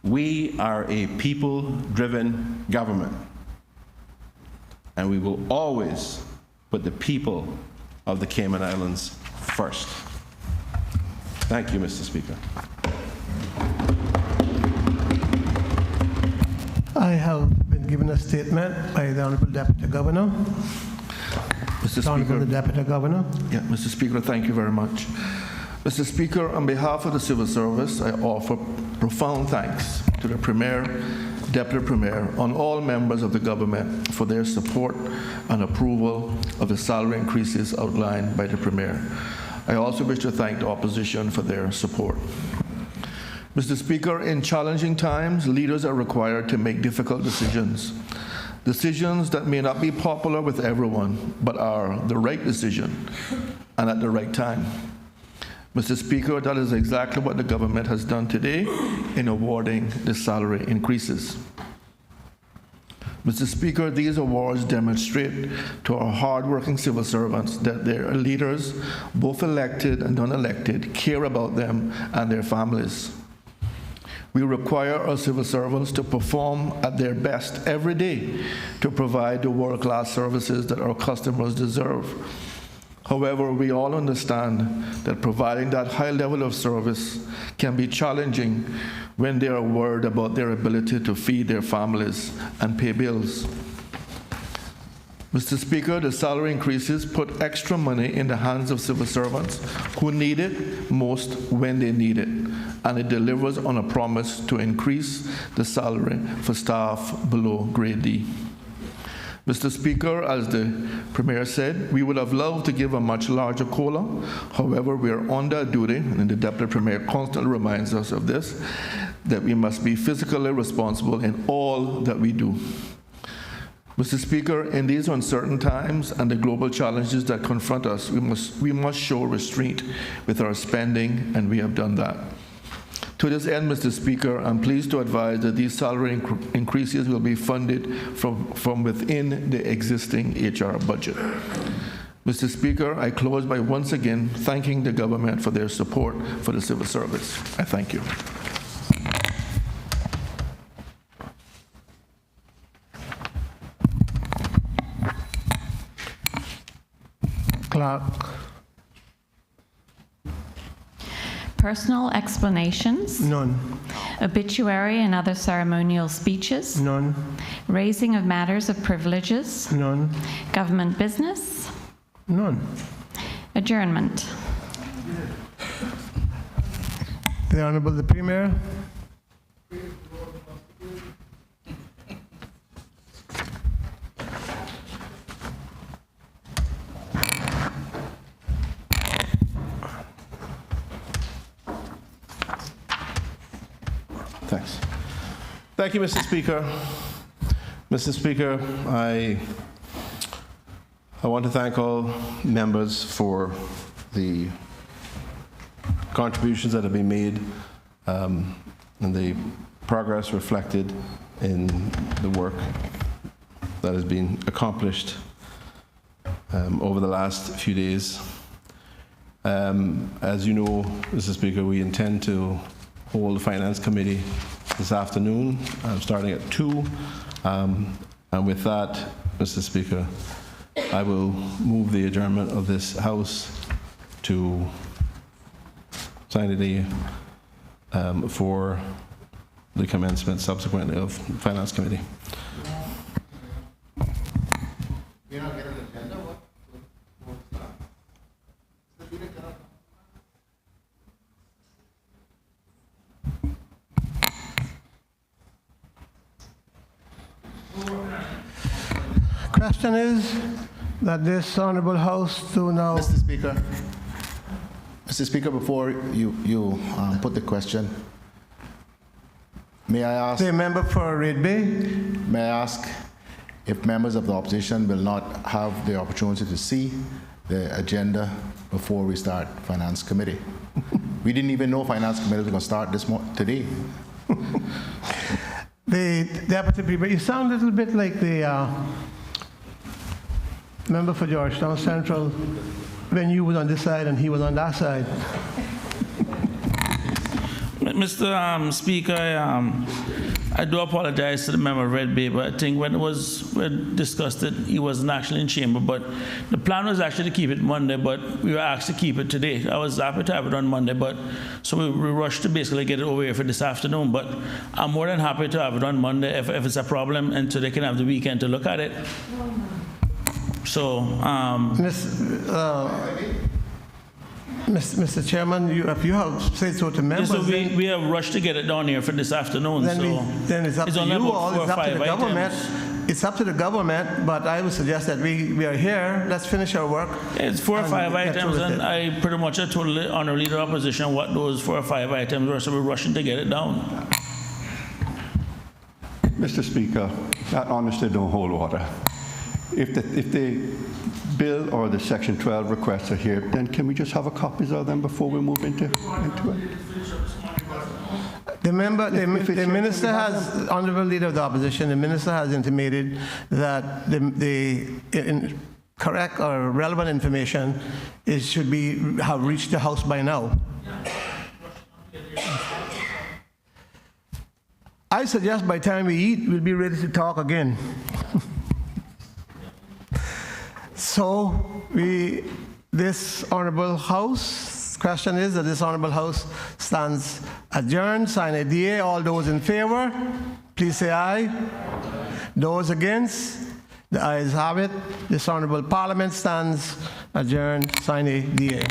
we are a people-driven government, and we will always put the people of the Cayman Islands first. Thank you, Mr. Speaker. I have been given a statement by the Honourable Deputy Governor. Mr. Honourable Speaker. Deputy Governor. Yeah, Mr. Speaker, thank you very much. Mr. Speaker, on behalf of the Civil Service, I offer profound thanks to the Premier, Deputy Premier, and all members of the government for their support and approval of the salary increases outlined by the Premier. I also wish to thank the opposition for their support. Mr. Speaker, in challenging times, leaders are required to make difficult decisions. Decisions that may not be popular with everyone, but are the right decision and at the right time. Mr. Speaker, that is exactly what the government has done today in awarding the salary increases. Mr. Speaker, these awards demonstrate to our hard-working civil servants that their leaders, both elected and unelected, care about them and their families. We require our civil servants to perform at their best every day to provide the world-class services that our customers deserve. However, we all understand that providing that high level of service can be challenging when they are worried about their ability to feed their families and pay bills. Mr. Speaker, the salary increases put extra money in the hands of civil servants who need it most when they need it, and it delivers on a promise to increase the salary for staff below grade D. Mr. Speaker, as the Premier said, we would have loved to give a much larger COLA. However, we are under duty, and the Deputy Premier constantly reminds us of this, that we must be fiscally responsible in all that we do. Mr. Speaker, in these uncertain times and the global challenges that confront us, we must show restraint with our spending, and we have done that. To this end, Mr. Speaker, I'm pleased to advise that these salary increases will be funded from within the existing HR budget. Mr. Speaker, I close by once again thanking the government for their support for the civil service. I thank you. Clerk. Personal explanations. None. Obituary and other ceremonial speeches. None. Raising of matters of privileges. None. Government business. None. Adjournment. The Honorable the Premier. Thanks. Thank you, Mr. Speaker. Mr. Speaker, I want to thank all members for the contributions that have been made and the progress reflected in the work that has been accomplished over the last few days. As you know, Mr. Speaker, we intend to hold the Finance Committee this afternoon, starting at 2. And with that, Mr. Speaker, I will move the adjournment of this House to sign the for the commencement subsequently of Finance Committee. Question is that this Honorable House do now. Mr. Speaker, before you put the question, may I ask? The member for Red Bay. May I ask if members of the opposition will not have the opportunity to see the agenda before we start Finance Committee? We didn't even know Finance Committee was going to start today. The Deputy Premier, you sound a little bit like the member for Georgetown Central when you was on this side and he was on that side. Mr. Speaker, I do apologize to the member of Red Bay, but I think when it was discussed that he wasn't actually in chamber, but the plan was actually to keep it Monday, but we were asked to keep it today. I was happy to have it on Monday, but so we rushed to basically get it over here for this afternoon, but I'm more than happy to have it on Monday if it's a problem, and so they can have the weekend to look at it. So, Mr. Chairman, if you have said so to members, so we have rushed to get it down here for this afternoon. Then it's up to you all. It's up to the government. It's up to the government, but I would suggest that we are here. Let's finish our work. It's 4 or 5 items, and I pretty much told the Honourable Leader of Opposition what those 4 or 5 items were, so we're rushing to get it down. Mr. Speaker, that honestly don't hold water. If the bill or the Section 12 requests are here, then can we just have a copies of them before we move into it? The minister has, Honourable Leader of the Opposition, the minister has intimated that the correct or relevant information should have reached the House by now. I suggest by the time we eat, we'll be ready to talk again. So this Honourable House, question is that this Honourable House stands adjourned, sine die. All those in favour, please say aye. Those against, the ayes have it. This Honourable Parliament stands adjourned, sine die.